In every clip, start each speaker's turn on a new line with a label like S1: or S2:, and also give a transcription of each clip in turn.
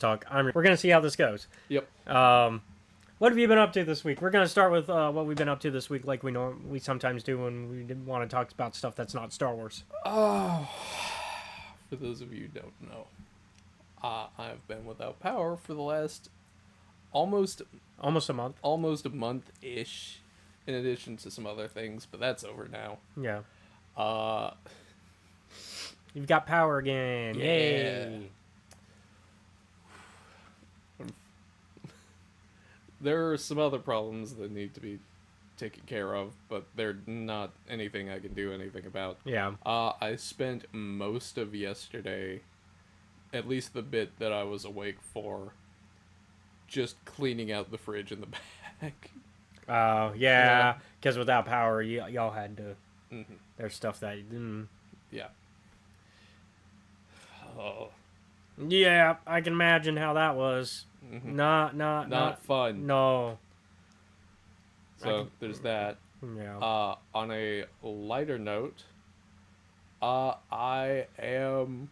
S1: Talk. We're going to see how this goes.
S2: Yep.
S1: What have you been up to this week? We're going to start with what we've been up to this week, like we sometimes do when we want to talk about stuff that's not Star Wars.
S2: Oh, for those of you who don't know, I've been without power for the last almost
S1: a month.
S2: Almost a month-ish, in addition to some other things, but that's over now.
S1: Yeah.
S2: Uh,
S1: You've got power again.
S2: Yeah.
S1: Yay.
S2: There are some other problems that need to be taken care of, but they're not anything I can do anything about.
S1: Yeah.
S2: I spent most of yesterday, at least the bit that I was awake for, just cleaning out the fridge in the back.
S1: Oh, yeah. Because without power, y'all had to...
S2: Mm-hmm.
S1: There's stuff that...
S2: Yeah. Oh.
S1: Yeah, I can imagine how that was.
S2: Mm-hmm.
S1: Not
S2: fun.
S1: No.
S2: So there's that.
S1: Yeah.
S2: On a lighter note, I am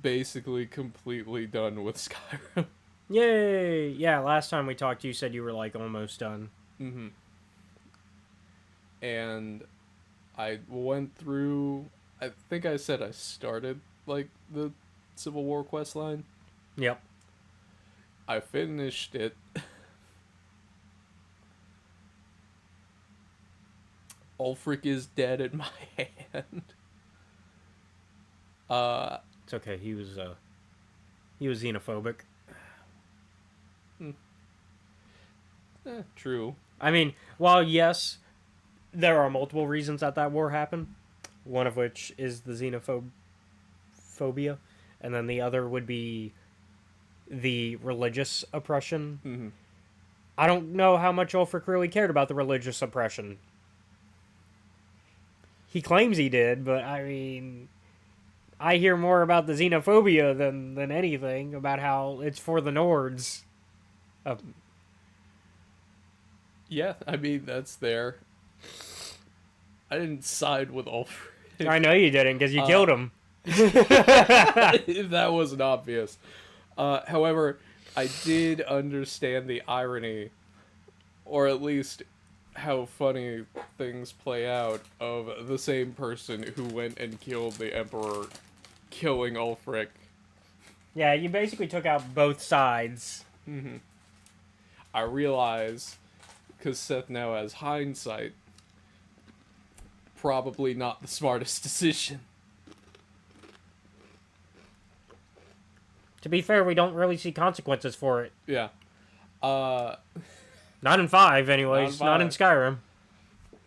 S2: basically completely done with Skyrim.
S1: Yay! Yeah, last time we talked, you said you were like almost done.
S2: Mm-hmm. And I went through. I think I said I started like the Civil War quest line.
S1: Yep.
S2: I finished it. Ulfric is dead in my hand.
S1: It's okay. He was xenophobic.
S2: True.
S1: I mean, while yes, there are multiple reasons that war happened. One of which is the xenophobia, and then the other would be the religious oppression.
S2: Mm-hmm.
S1: I don't know how much Ulfric really cared about the religious oppression. He claims he did, but I mean, I hear more about the xenophobia than anything, about how it's for the Nords.
S2: Yeah, I mean, that's there. I didn't side with Ulfric.
S1: I know you didn't, because you killed him.
S2: If that wasn't obvious. However, I did understand the irony, or at least how funny things play out, of the same person who went and killed the Emperor, killing Ulfric.
S1: Yeah, you basically took out both sides.
S2: Mm-hmm. I realize, because Seth now has hindsight, probably not the smartest decision.
S1: To be fair, we don't really see consequences for it.
S2: Yeah.
S1: Not in 5, anyways. Not in
S2: 5.
S1: Skyrim.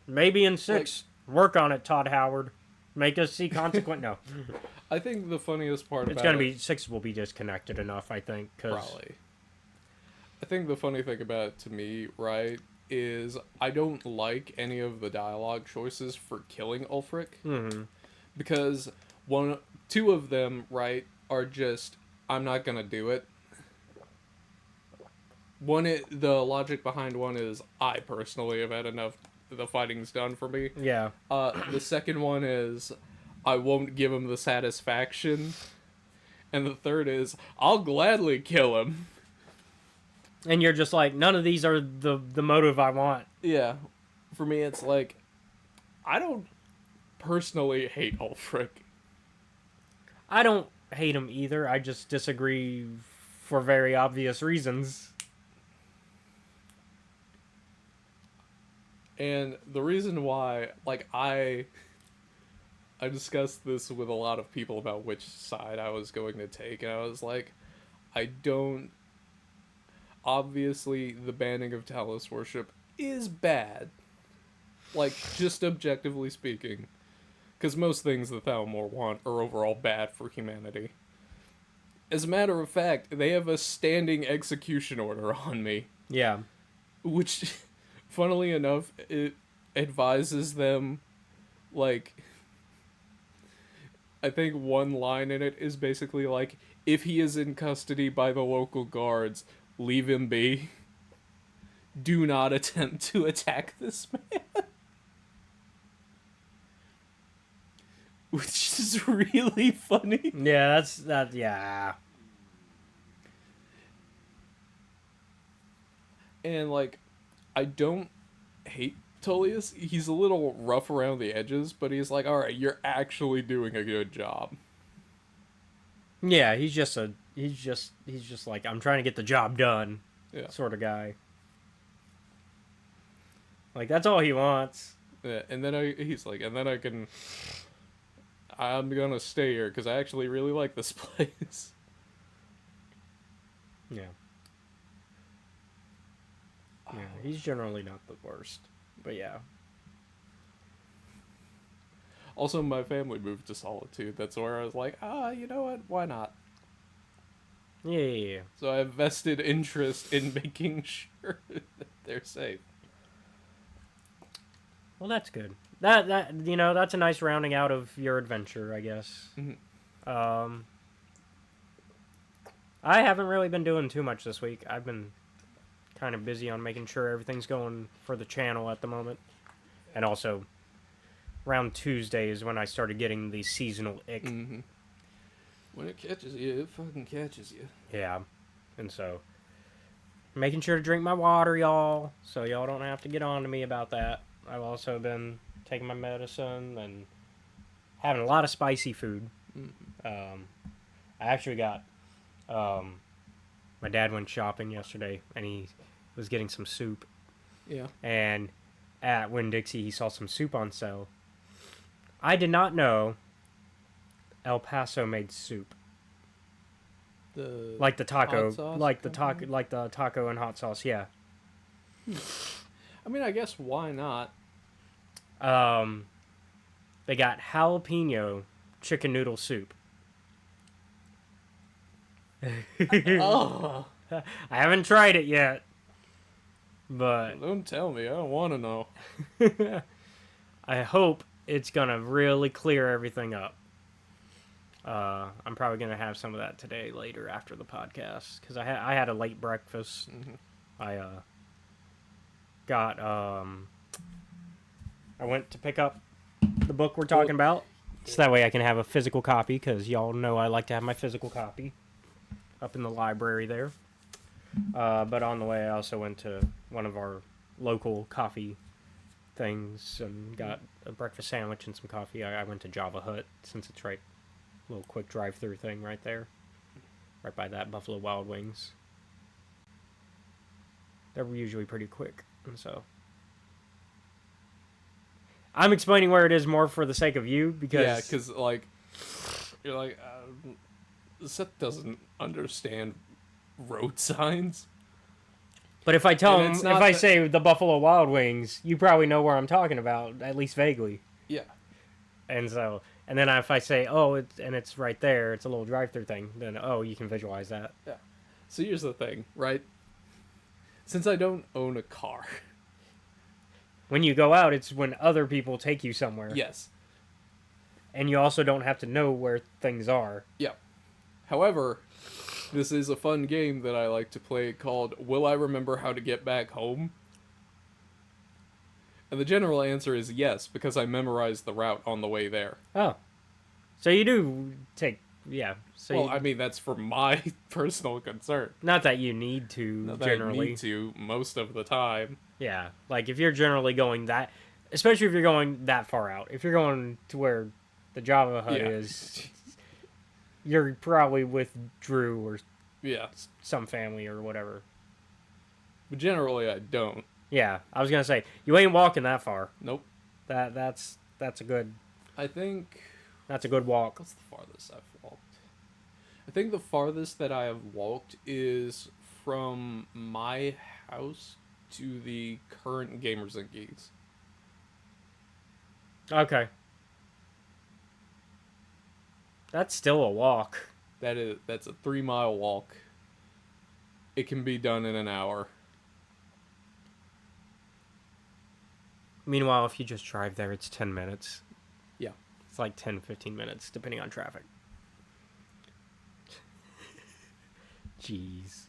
S1: Maybe in 6. Work on it, Todd Howard. Make us see consequence. No.
S2: I think the funniest part
S1: It's
S2: about
S1: gonna be 6 will be disconnected enough, I think.
S2: Probably. I think the funny thing about it to me, right, is I don't like any of the dialogue choices for killing Ulfric.
S1: Mm-hmm.
S2: Because two of them, right, are just, I'm not gonna do it. The logic behind one is, I personally have had enough. The fighting's done for me.
S1: Yeah.
S2: The second one is, I won't give him the satisfaction. And the third is, I'll gladly kill him.
S1: And you're just like, none of these are the motive I want.
S2: Yeah. For me, it's like, I don't personally hate Ulfric.
S1: I don't hate him either. I just disagree for very obvious reasons.
S2: And the reason why, like, I discussed this with a lot of people about which side I was going to take, and I was like, obviously, the banning of Talos worship is bad. Like, just objectively speaking. Because most things the Thalmor want are overall bad for humanity. As a matter of fact, they have a standing execution order on me.
S1: Yeah.
S2: Which, funnily enough, it advises them, like, I think one line in it is basically like, if he is in custody by the local guards, leave him be. Do not attempt to attack this man. Which is really funny.
S1: Yeah, yeah.
S2: And like, I don't hate Tullius. He's a little rough around the edges, but he's like, all right, you're actually doing a good job.
S1: Yeah, he's just like, I'm trying to get the job done,
S2: Yeah.
S1: sort of guy. Like, that's all he wants.
S2: Yeah, and then he's like, and then I'm gonna stay here because I actually really like this place.
S1: Yeah. Yeah, he's generally not the worst. But yeah.
S2: Also, my family moved to Solitude. That's where I was like, you know what? Why not?
S1: Yeah.
S2: So I have vested interest in making sure that they're safe.
S1: Well, that's good. That's a nice rounding out of your adventure, I guess.
S2: Mm-hmm.
S1: I haven't really been doing too much this week. I've been kind of busy on making sure everything's going for the channel at the moment. And also, around Tuesday is when I started getting the seasonal ick.
S2: Mm-hmm. When it catches you, it fucking catches you.
S1: Yeah. And so, making sure to drink my water, y'all, so y'all don't have to get on to me about that. I've also been taking my medicine and having a lot of spicy food.
S2: Mm-hmm.
S1: I actually got... my dad went shopping yesterday, and he was getting some soup.
S2: Yeah.
S1: And at Winn-Dixie, he saw some soup on sale. I did not know El Paso made soup. Like the taco,
S2: hot sauce
S1: like the
S2: company?
S1: taco, like the taco and hot sauce. Yeah.
S2: I mean, I guess why not?
S1: They got jalapeno chicken noodle soup.
S2: Oh,
S1: I haven't tried it yet, but
S2: don't tell me. I don't want to know.
S1: I hope it's gonna really clear everything up. I'm probably gonna have some of that today later after the podcast because I had a late breakfast.
S2: Mm-hmm.
S1: I got I went to pick up the book we're talking about, so that way I can have a physical copy because y'all know I like to have my physical copy up in the library there. But on the way, I also went to one of our local coffee things and got a breakfast sandwich and some coffee. I went to Java Hut since it's right, a little quick drive-through thing right there, right by that Buffalo Wild Wings. They're usually pretty quick, and so I'm explaining where it is more for the sake of you because
S2: Yeah, because like you're like Seth doesn't understand road signs.
S1: But if I tell
S2: And
S1: him,
S2: it's
S1: if
S2: not
S1: I
S2: that-
S1: say the Buffalo Wild Wings, you probably know where I'm talking about, at least vaguely.
S2: Yeah.
S1: And so, and then if I say, oh, it's right there, it's a little drive-through thing, then you can visualize that.
S2: Yeah. So here's the thing, right? Since I don't own a car.
S1: When you go out, it's when other people take you somewhere.
S2: Yes.
S1: And you also don't have to know where things are.
S2: Yeah. However, this is a fun game that I like to play called Will I Remember How to Get Back Home? And the general answer is yes, because I memorized the route on the way there.
S1: Oh. So you do take, yeah. So
S2: Well, I mean, that's for my personal concern.
S1: not that you need to,
S2: Not that
S1: generally.
S2: I need to most of the time.
S1: Yeah. Like, if you're generally going that, especially if you're going that far out. If you're going to where the Java Hut
S2: Yeah.
S1: is, you're probably with Drew or
S2: Yeah.
S1: some family or whatever.
S2: But generally, I don't.
S1: Yeah, I was gonna say you ain't walking that far.
S2: Nope.
S1: That's a good
S2: I think...
S1: walk.
S2: What's the farthest I've walked? I think the farthest that I have walked is from my house to the current Gamers and Geeks.
S1: Okay, that's still a walk.
S2: That's a 3-mile walk. It can be done in an hour.
S1: Meanwhile, if you just drive there, it's 10 minutes.
S2: Yeah.
S1: It's like 10, 15 minutes, depending on traffic. Jeez.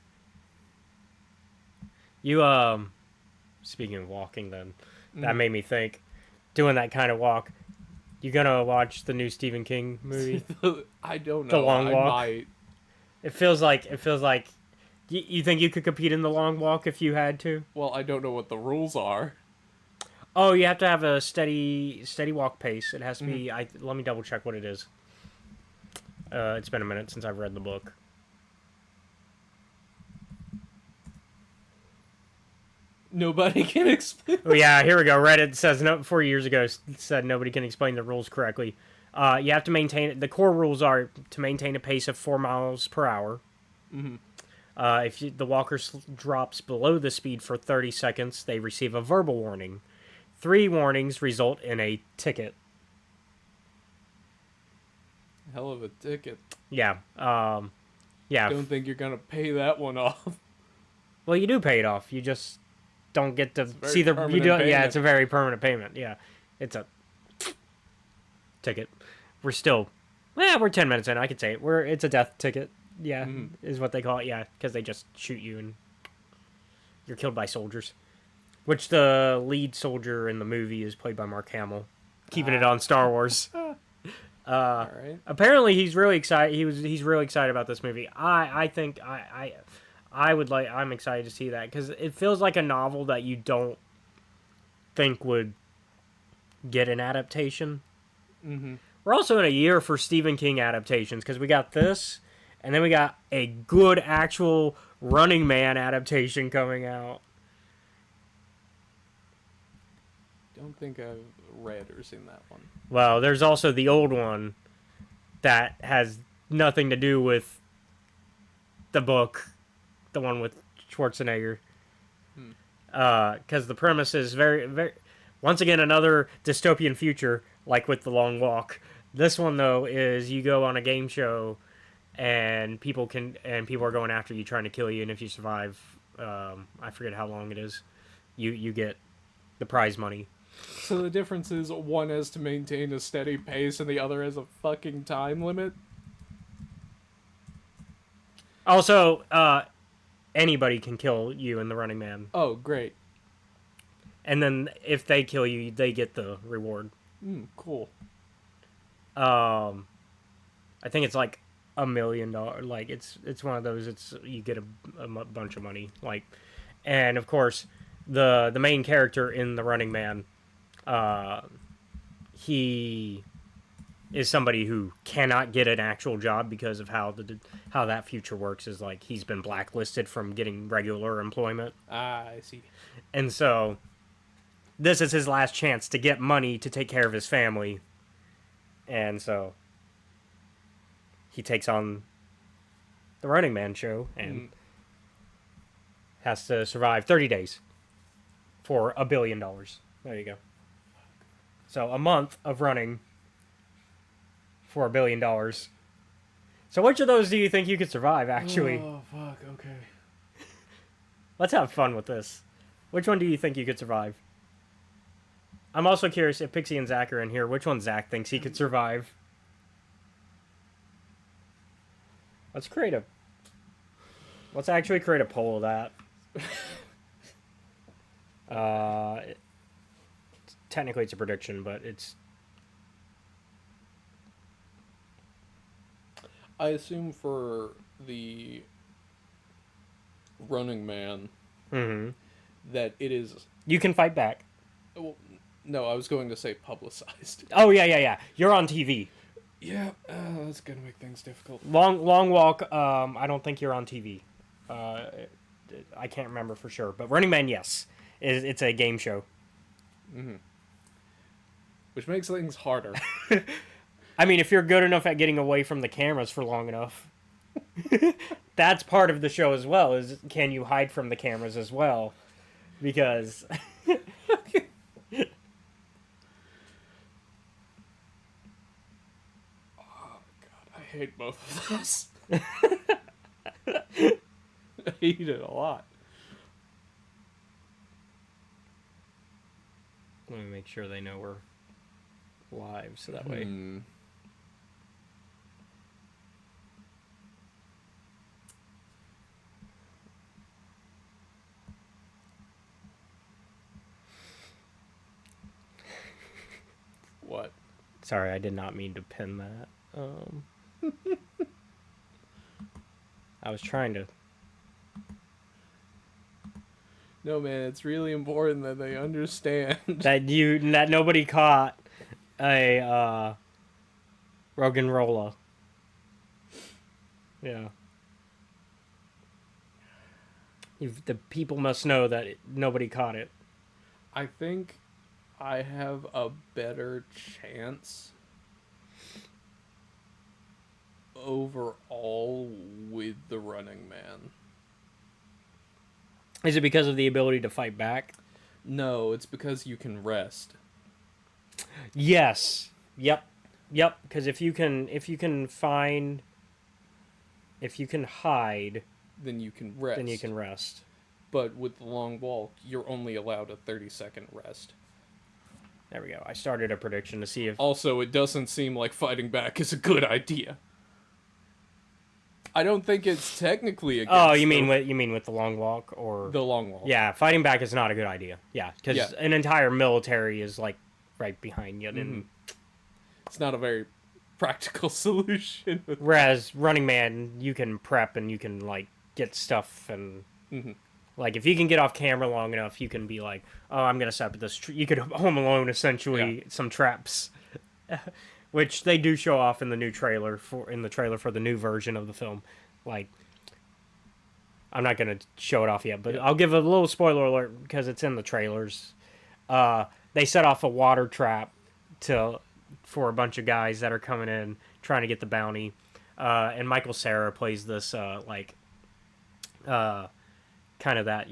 S1: You, speaking of walking then, that made me think, doing that kind of walk, you gonna watch the new Stephen King movie?
S2: I don't
S1: The
S2: know.
S1: Long
S2: I
S1: Walk?
S2: might.
S1: It feels like, You think you could compete in the long walk if you had to?
S2: Well, I don't know what the rules are.
S1: Oh, you have to have a steady walk pace. It has to
S2: Mhm.
S1: be. Let me double check what it is. It's been a minute since I've read the book.
S2: Nobody can explain.
S1: Oh yeah, here we go. Reddit says 4 years ago said nobody can explain the rules correctly. You have to maintain the core rules are to maintain a pace of 4 miles per hour.
S2: Mm-hmm.
S1: If the walker drops below the speed for 30 seconds, they receive a verbal warning. 3 warnings result in a ticket.
S2: Hell of a ticket.
S1: Yeah. Yeah.
S2: Don't think you're gonna pay that one off.
S1: Well, you do pay it off. You just don't get to
S2: Very
S1: see the. You
S2: permanent
S1: do. Yeah,
S2: payment.
S1: it's a very permanent payment. Yeah, it's a ticket. We're still. We're 10 minutes in. I could say it. It's a death ticket. Yeah, is what they call it. Yeah, because they just shoot you and you're killed by soldiers. Which the lead soldier in the movie is played by Mark Hamill, keeping it on Star Wars.
S2: All right.
S1: Apparently, he's really excited. He's really excited about this movie. I think I would like. I'm excited to see that because it feels like a novel that you don't think would get an adaptation.
S2: Mm-hmm.
S1: We're also in a year for Stephen King adaptations because we got this, and then we got a good actual Running Man adaptation coming out.
S2: Don't think I've read or seen that one.
S1: Well, there's also the old one that has nothing to do with the book, the one with Schwarzenegger. Because the premise is very, very, once again, another dystopian future, like with The Long Walk. This one, though, is you go on a game show, and people are going after you, trying to kill you, and if you survive, I forget how long it is, you get the prize money.
S2: So the difference is one has to maintain a steady pace and the other has a fucking time limit?
S1: Also, anybody can kill you in the Running Man.
S2: Oh, great.
S1: And then if they kill you, they get the reward.
S2: Cool.
S1: I think it's like $1 million. Like it's one of those. It's you get a bunch of money. Like, and of course, the main character in the Running Man, he is somebody who cannot get an actual job because of how that future works. Is like he's been blacklisted from getting regular employment.
S2: Ah, I see.
S1: And so this is his last chance to get money to take care of his family. And so he takes on the Running Man show and has to survive 30 days for $1 billion. There you go. So a month of running for $1 billion. So which of those do you think you could survive, actually?
S2: Oh, fuck, okay.
S1: Let's have fun with this. Which one do you think you could survive? I'm also curious if Pixie and Zach are in here. Which one Zach thinks he could survive? Let's actually create a poll of that. Technically it's a prediction, but it's...
S2: I assume for the Running Man that it is...
S1: You can fight back.
S2: Well, no, I was going to say publicized.
S1: Oh, yeah. You're on TV.
S2: Yeah, that's going to make things difficult.
S1: Long Walk, I don't think you're on TV. I can't remember for sure. But Running Man, yes. It's a game show.
S2: Which makes things harder.
S1: I mean, if you're good enough at getting away from the cameras for long enough. That's part of the show as well, is can you hide from the cameras as well? Because...
S2: I hate both of those. I hate it a lot.
S1: Let me make sure they know we're live, so that way...
S2: What?
S1: Sorry, I did not mean to pin that. I was trying to
S2: No, man, it's really important that they understand.
S1: that nobody caught a Rogan Rolla. Yeah. The people must know that nobody caught it.
S2: I think I have a better chance overall with the Running Man.
S1: Is it because of the ability to fight back?
S2: No, it's because you can rest.
S1: Yes. Yep. Yep. Because if you can hide,
S2: Then you can rest.
S1: then you can rest.
S2: But with the long walk, you're only allowed a 30-second rest.
S1: There we go. I started a prediction to see if.
S2: Also, it doesn't seem like fighting back is a good idea. I don't think it's technically against.
S1: Oh, you mean with the long walk or
S2: the long walk?
S1: Yeah, fighting back is not a good idea. Yeah, because
S2: Yeah.
S1: an entire military is like right behind you. And
S2: It's not a very practical solution.
S1: whereas Running Man, you can prep and you can like get stuff and like if you can get off camera long enough, you can be like, oh, I'm gonna set up this. You could Home Alone essentially some traps, which they do show off in the new trailer for the new version of the film. Like, I'm not gonna show it off yet, but I'll give a little spoiler alert because it's in the trailers. They set off a water trap for a bunch of guys that are coming in trying to get the bounty, and Michael Cera plays this kind of that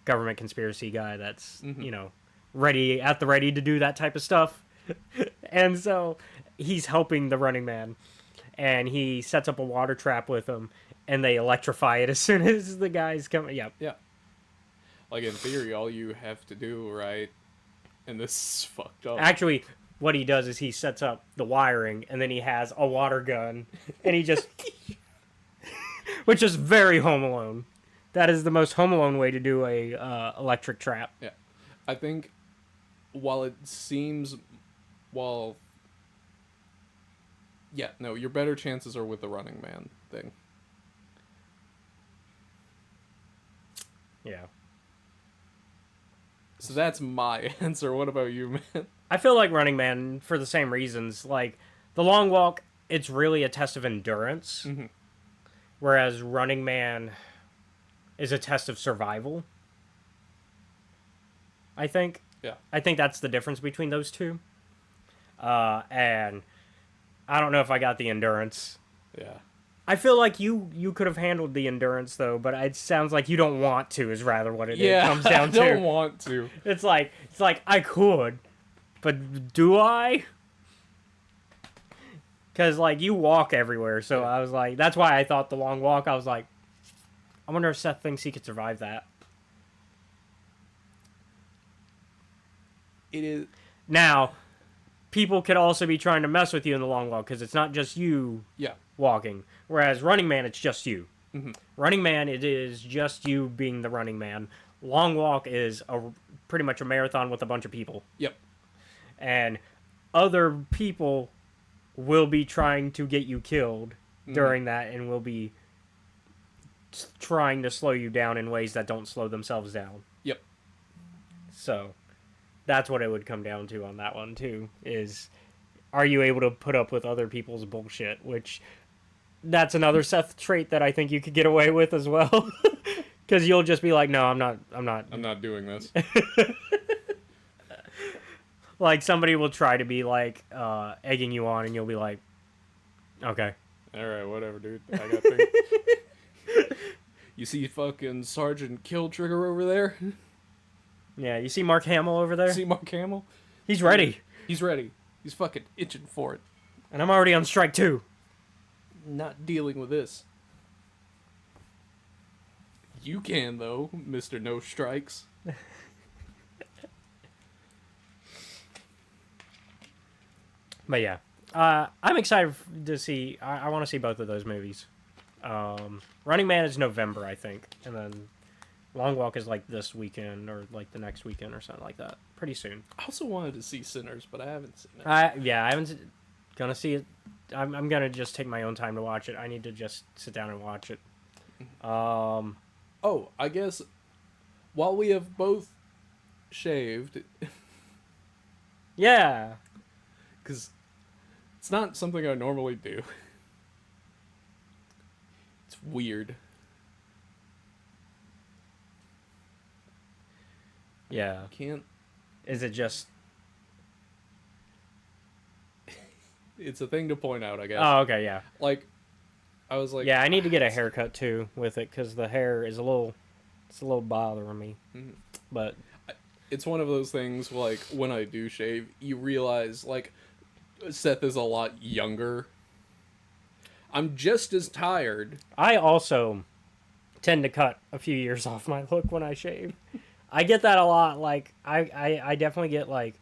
S1: government conspiracy guy that's ready to do that type of stuff, and so he's helping the Running Man, and he sets up a water trap with him, and they electrify it as soon as the guys come. Yeah.
S2: Like in theory, all you have to do, right? And this is fucked up.
S1: Actually, what he does is he sets up the wiring, and then he has a water gun, and he just, which is very Home Alone. That is the most Home Alone way to do a electric trap.
S2: Yeah, I think while your better chances are with the Running Man thing.
S1: Yeah.
S2: So that's my answer. What about you, man?
S1: I feel like Running Man for the same reasons. Like the long walk, it's really a test of endurance, whereas Running Man is a test of survival. I think.
S2: Yeah.
S1: I think that's the difference between those two. And I don't know if I got the endurance.
S2: Yeah.
S1: I feel like you could have handled the endurance though, but it sounds like you don't want to. Is rather what it comes down to.
S2: I don't want to.
S1: It's like I could, but do I? Because like you walk everywhere, so I was like, that's why I thought the long walk. I was like, I wonder if Seth thinks he could survive that.
S2: It is.
S1: Now, people could also be trying to mess with you in the long walk because it's not just you walking. Whereas Running Man, it's just you. Running Man, it is just you being the Running Man. Long walk is pretty much a marathon with a bunch of people.
S2: Yep.
S1: And other people will be trying to get you killed during that and will be trying to slow you down in ways that don't slow themselves down.
S2: Yep.
S1: So that's what it would come down to on that one too, is are you able to put up with other people's bullshit, which that's another Seth trait that I think you could get away with as well. Because you'll just be like, no, I'm not
S2: doing this.
S1: Like somebody will try to be like egging you on and you'll be like, okay.
S2: Alright, whatever, dude. I got things. You see fucking Sergeant Kill Trigger over there?
S1: Yeah, you see Mark Hamill over there?
S2: See Mark Hamill?
S1: He's ready.
S2: He's ready. He's fucking itching for it.
S1: And I'm already on strike too.
S2: Not dealing with this. You can, though, Mr. No Strikes.
S1: But yeah, I'm excited to see. I want to see both of those movies. Running Man is November, I think, and then Long Walk is like this weekend or like the next weekend or something like that. Pretty soon.
S2: I also wanted to see Sinners, but I haven't seen it.
S1: I haven't gonna see it. I'm gonna just take my own time to watch it. I need to just sit down and watch it.
S2: Oh, I guess while we have both shaved,
S1: Yeah.
S2: because it's not something I normally do. It's weird.
S1: Yeah.
S2: Can't.
S1: Is it just...
S2: It's a thing to point out, I guess.
S1: Oh, okay, yeah.
S2: Like, I was like,
S1: Yeah, I need to get a haircut too with it because the hair is it's a little bothering me.
S2: Mhm.
S1: But
S2: it's one of those things, like, when I do shave, you realize, like, Seth is a lot younger. I'm just as tired.
S1: I also tend to cut a few years off my look when I shave. I get that a lot. Like, I definitely get, like,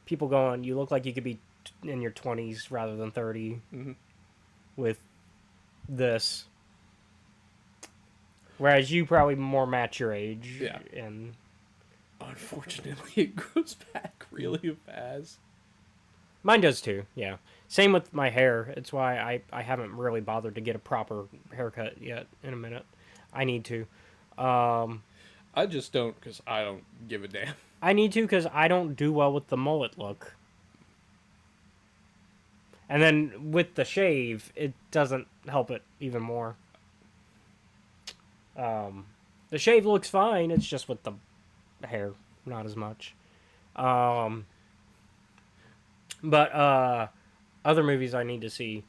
S1: people going, you look like you could be in your 20s rather than 30
S2: Mhm.
S1: with this. Whereas you probably more match your age.
S2: Yeah.
S1: And
S2: Unfortunately, it grows back really fast.
S1: mine does too, yeah. Same with my hair. It's why I haven't really bothered to get a proper haircut yet in a minute. I need to.
S2: I just don't, because I don't give a damn.
S1: I need to because I don't do well with the mullet look. And then with the shave, it doesn't help it even more. The shave looks fine. It's just with the hair, not as much. But other movies I need to see.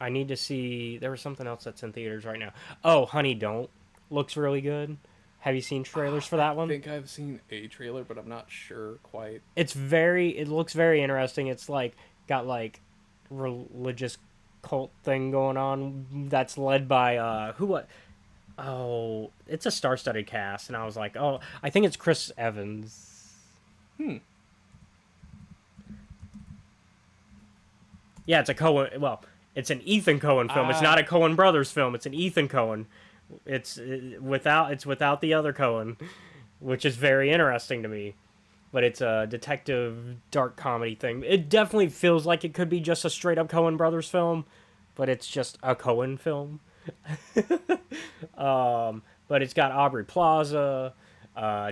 S1: I need to see. There was something else that's in theaters right now. Oh, Honey Don't looks really good. Have you seen trailers for that
S2: I
S1: one?
S2: think I've seen a trailer, but I'm not sure quite.
S1: It looks very interesting. It's like got like religious cult thing going on that's led by who what oh, it's a star-studded cast and I was like, "Oh, I think it's Chris Evans."
S2: Hmm.
S1: Yeah, it's a Coen, well, it's an Ethan Coen film. It's not a Coen Brothers film. It's an Ethan Coen. It's without the other Coen, which is very interesting to me. But it's a detective dark comedy thing. It definitely feels like it could be just a straight up Coen Brothers film, but it's just a Coen film. But it's got Aubrey Plaza.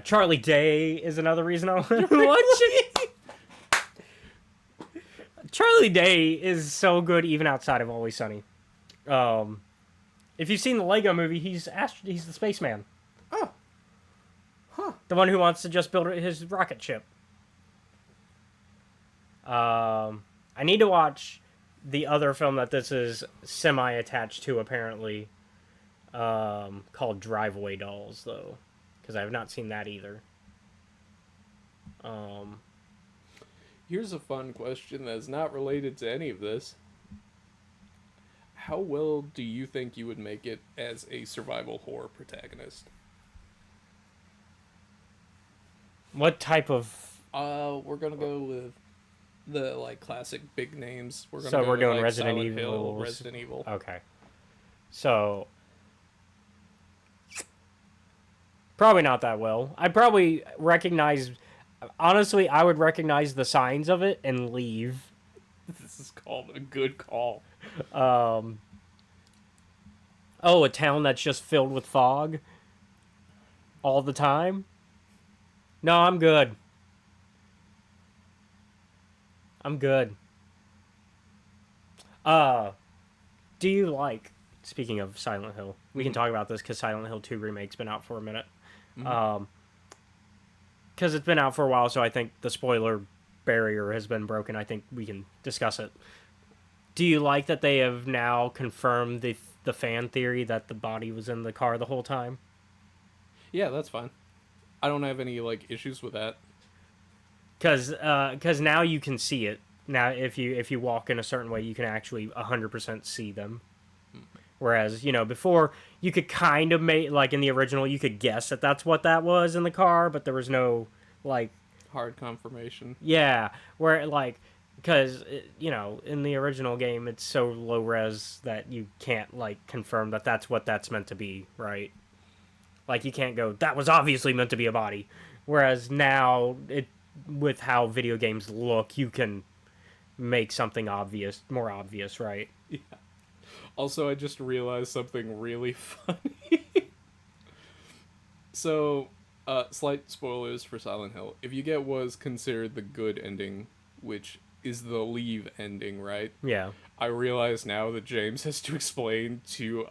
S1: Charlie Day is another reason I want to watch it. Charlie Day is so good even outside of Always Sunny. If you've seen the Lego movie, he's the spaceman.
S2: Oh. Huh.
S1: The one who wants to just build his rocket ship. I need to watch the other film that this is semi-attached to, apparently, called Drive-Away Dolls, though. Because I have not seen that either.
S2: Here's a fun question that's not related to any of this. How well do you think you would make it as a survival horror protagonist?
S1: What type of...
S2: We're gonna go with the like classic big names. We're
S1: So we're
S2: with,
S1: doing
S2: like,
S1: Resident
S2: Silent
S1: Evil.
S2: Hill, Resident Evil.
S1: Okay. So... probably not that well. I probably recognize... honestly, I would recognize the signs of it and leave.
S2: This is called a good call.
S1: Oh, a town that's just filled with fog all the time? No, I'm good. I'm good. Do you like, speaking of Silent Hill, we can talk about this because Silent Hill 2 Remake's been out for a minute. Because it's been out for a while, so I think the spoiler barrier has been broken. I think we can discuss it. Do you like that they have now confirmed the fan theory that the body was in the car the whole time?
S2: Yeah, that's fine. I don't have any like issues with that.
S1: Because now you can see it. Now, if you walk in a certain way, you can actually 100% see them. Whereas, before, you could kind of make, like in the original, you could guess that that's what that was in the car, but there was no, like...
S2: hard confirmation.
S1: Yeah, where, like, because, in the original game, it's so low res that you can't, like, confirm that that's what that's meant to be, right? Like, you can't go, that was obviously meant to be a body. Whereas now, with how video games look, you can make something more obvious, right?
S2: Yeah. Also, I just realized something really funny. So, slight spoilers for Silent Hill. If you get what is considered the good ending, which is the leave ending, right?
S1: Yeah.
S2: I realize now that James has to explain to,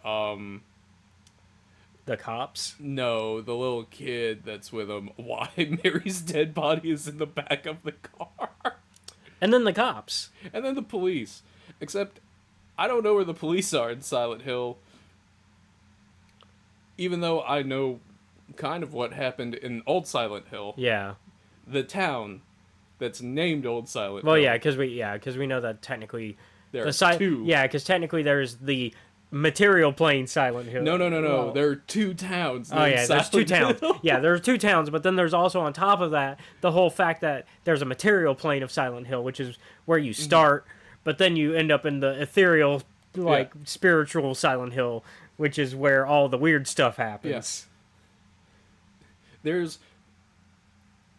S1: The cops.
S2: no, the little kid that's with him why Mary's dead body is in the back of the car.
S1: And then the cops.
S2: And then the police. Except, I don't know where the police are in Silent Hill. Even though I know kind of what happened in Old Silent Hill.
S1: Yeah.
S2: The town that's named Old Silent
S1: Well,
S2: Hill.
S1: yeah, because we know that technically
S2: There are
S1: the
S2: two.
S1: Yeah, because technically there's the material plane Silent Hill.
S2: No.
S1: Well,
S2: There are two towns.
S1: oh yeah, there's two
S2: Silent
S1: towns.
S2: Hill.
S1: Yeah, there's two towns, but then there's also on top of that the whole fact that there's a material plane of Silent Hill, which is where you start, but then you end up in the ethereal, spiritual Silent Hill, which is where all the weird stuff happens.
S2: Yes.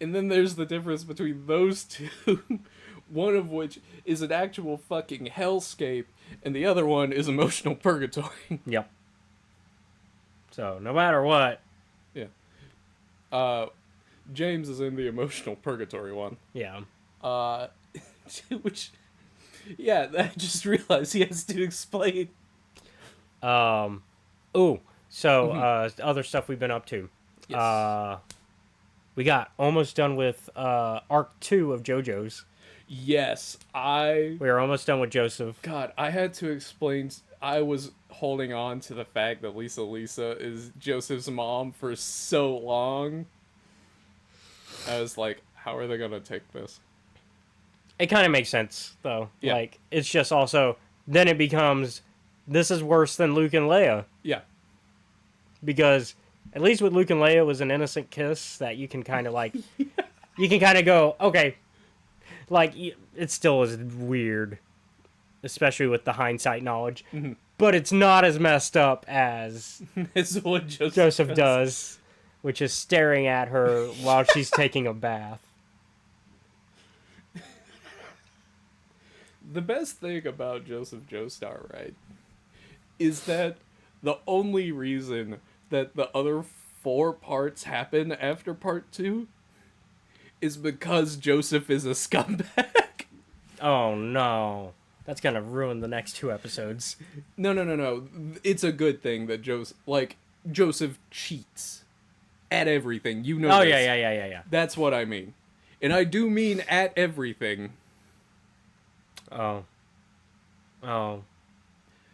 S2: And then there's the difference between those two, one of which is an actual fucking hellscape, and the other one is emotional purgatory.
S1: Yep. So no matter what.
S2: James is in the emotional purgatory one.
S1: Yeah.
S2: Which, yeah, I just realized he has to explain.
S1: Other stuff we've been up to.
S2: Yes.
S1: We got almost done with Arc 2 of JoJo's.
S2: Yes,
S1: We were almost done with Joseph.
S2: God, I had to explain. I was holding on to the fact that Lisa is Joseph's mom for so long. I was like, how are they gonna take this?
S1: It kind of makes sense, though.
S2: Yeah.
S1: Like, it's just also... Then it becomes... This is worse than Luke and Leia.
S2: Yeah.
S1: Because... At least with Luke and Leia was an innocent kiss that you can kind of like... You can kind of go, okay. Like, it still is weird. Especially with the hindsight knowledge.
S2: Mm-hmm.
S1: But it's not as messed up as
S2: It's what
S1: Joseph does. Which is staring at her while she's taking a bath.
S2: The best thing about Joseph Joestar, right, is that the only reason that the other 4 parts happen after part 2 is because Joseph is a scumbag.
S1: Oh no. That's gonna ruin the next 2 episodes.
S2: No. It's a good thing that Joseph cheats at everything. You know
S1: Oh,
S2: this.
S1: yeah.
S2: That's what I mean. And I do mean at everything.
S1: Oh.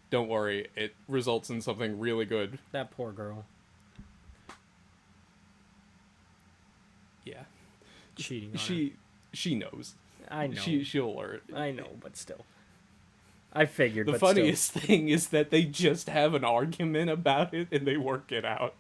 S2: Don't worry, it results in something really good.
S1: That poor girl.
S2: Yeah.
S1: Cheating on her.
S2: She knows.
S1: I know.
S2: She'll learn.
S1: I know, but still. I figured,
S2: The
S1: but
S2: funniest thing is that they just have an argument about it and they work it out.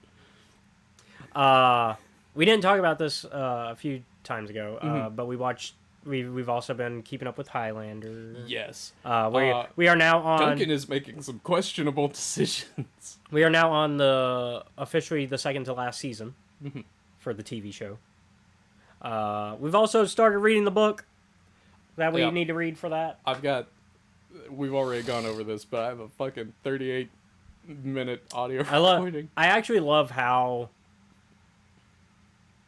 S1: We didn't talk about this a few times ago,
S2: Mm-hmm.
S1: but we've also been keeping up with Highlander.
S2: Yes.
S1: We are now on
S2: Duncan is making some questionable decisions.
S1: we are now on officially the second to last season for the TV show. We've also started reading the book that we need to read for that.
S2: We've already gone over this, but I have a fucking 38-minute audio recording.
S1: I actually love how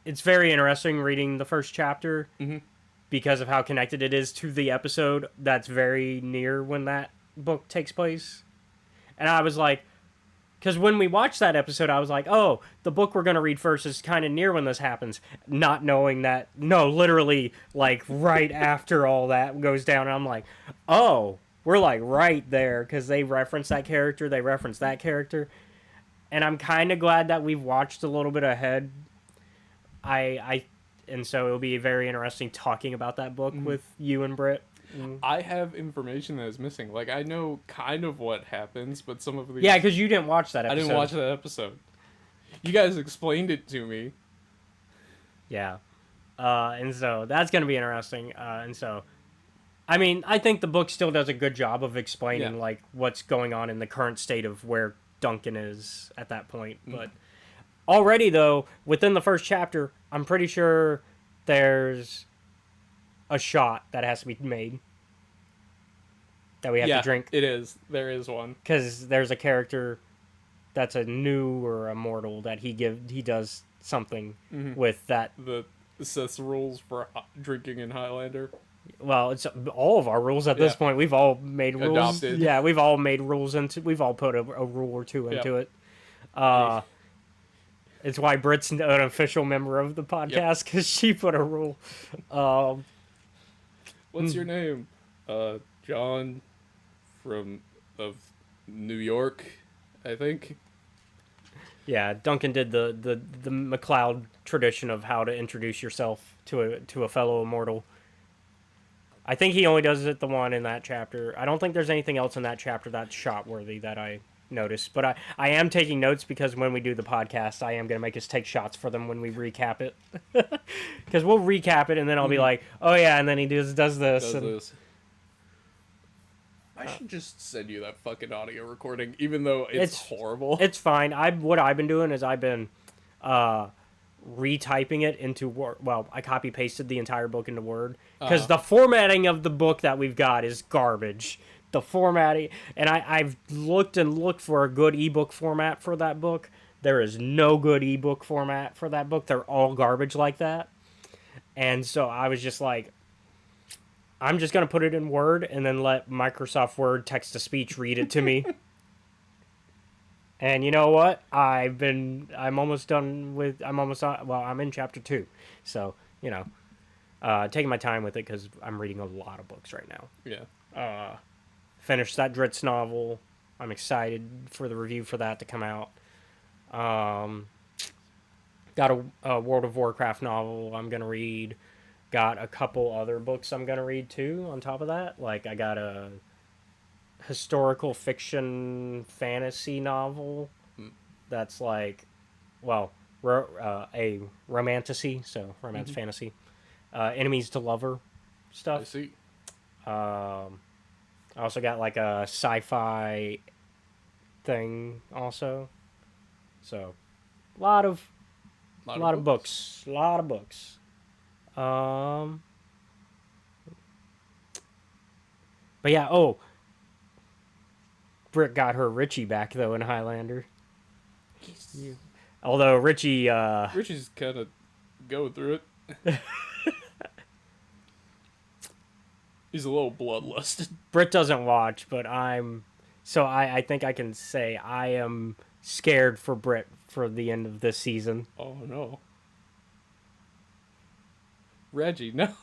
S1: it's very interesting reading the first chapter because of how connected it is to the episode that's very near when that book takes place. And I was like, because when we watched that episode, I was like, oh, the book we're going to read first is kind of near when this happens. Not knowing that, no, literally, like, right after all that goes down. And I'm like, oh, we're, like, right there. Because they reference that character, they reference that character. And I'm kind of glad that we've watched a little bit ahead. And so it'll be very interesting talking about that book with you and Britt.
S2: I have information that is missing. Like, I know kind of what happens, but some of the...
S1: Yeah, because you didn't watch that episode.
S2: I didn't watch that episode. You guys explained it to me.
S1: Yeah. And so that's going to be interesting. And so, I mean, I think the book still does a good job of explaining, like, what's going on in the current state of where Duncan is at that point. But already, though, within the first chapter, I'm pretty sure there's a shot that has to be made that we have to drink.
S2: It is. There is one.
S1: Because there's a character that's a new or a mortal that he does something
S2: Mhm.
S1: with that.
S2: The Seth's rules for drinking in Highlander.
S1: Well, it's all of our rules at this
S2: Yeah.
S1: point. We've all made rules.
S2: Adopted.
S1: Yeah, we've all made rules into. We've all put a rule or two
S2: Yep.
S1: into it. It's why Brit's an official member of the
S2: Yep.
S1: podcast because she put a rule. Um,
S2: What's your name? John from of New York, I think.
S1: yeah, Duncan did the McLeod tradition of how to introduce yourself to a fellow immortal. I think he only does it the one in that chapter. I don't think there's anything else in that chapter that's shot worthy that I noticed. But I am taking notes because when we do the podcast, I am going to make us take shots for them when we recap it. Because we'll recap it and then I'll be
S2: Mhm.
S1: like, oh yeah, and then he does this.
S2: Does
S1: And,
S2: this. I should just send you that fucking audio recording, even though it's horrible.
S1: It's fine. What I've been doing is I've been retyping it into Word. Well, I copy pasted the entire book into Word because the formatting of the book that we've got is garbage. The formatting, and I've looked and looked for a good ebook format for that book. There is no good ebook format for that book. They're all garbage like that. And so I was just like, I'm just gonna put it in Word and then let Microsoft Word text to speech read it to me. And you know what? I'm almost done with. I'm almost on. Well, I'm in chapter 2, so taking my time with it because I'm reading a lot of books right now.
S2: Yeah.
S1: Finished that Dritz novel. I'm excited for the review for that to come out. Got a World of Warcraft novel I'm gonna read. Got a couple other books I'm gonna read too. On top of that, like I got a historical fiction fantasy novel
S2: Mm.
S1: that's like, well, a romantasy, so romance fantasy, enemies to lover
S2: I
S1: stuff.
S2: see.
S1: I also got like a sci-fi thing also, so a lot of books, a lot of books. Um, but yeah, oh, Britt got her Richie back though in Highlander. Although Richie,
S2: Richie's kind of going through it. He's a little bloodlusted.
S1: Britt doesn't watch, but so I think I can say I am scared for Britt for the end of this season.
S2: Oh no. Reggie, no.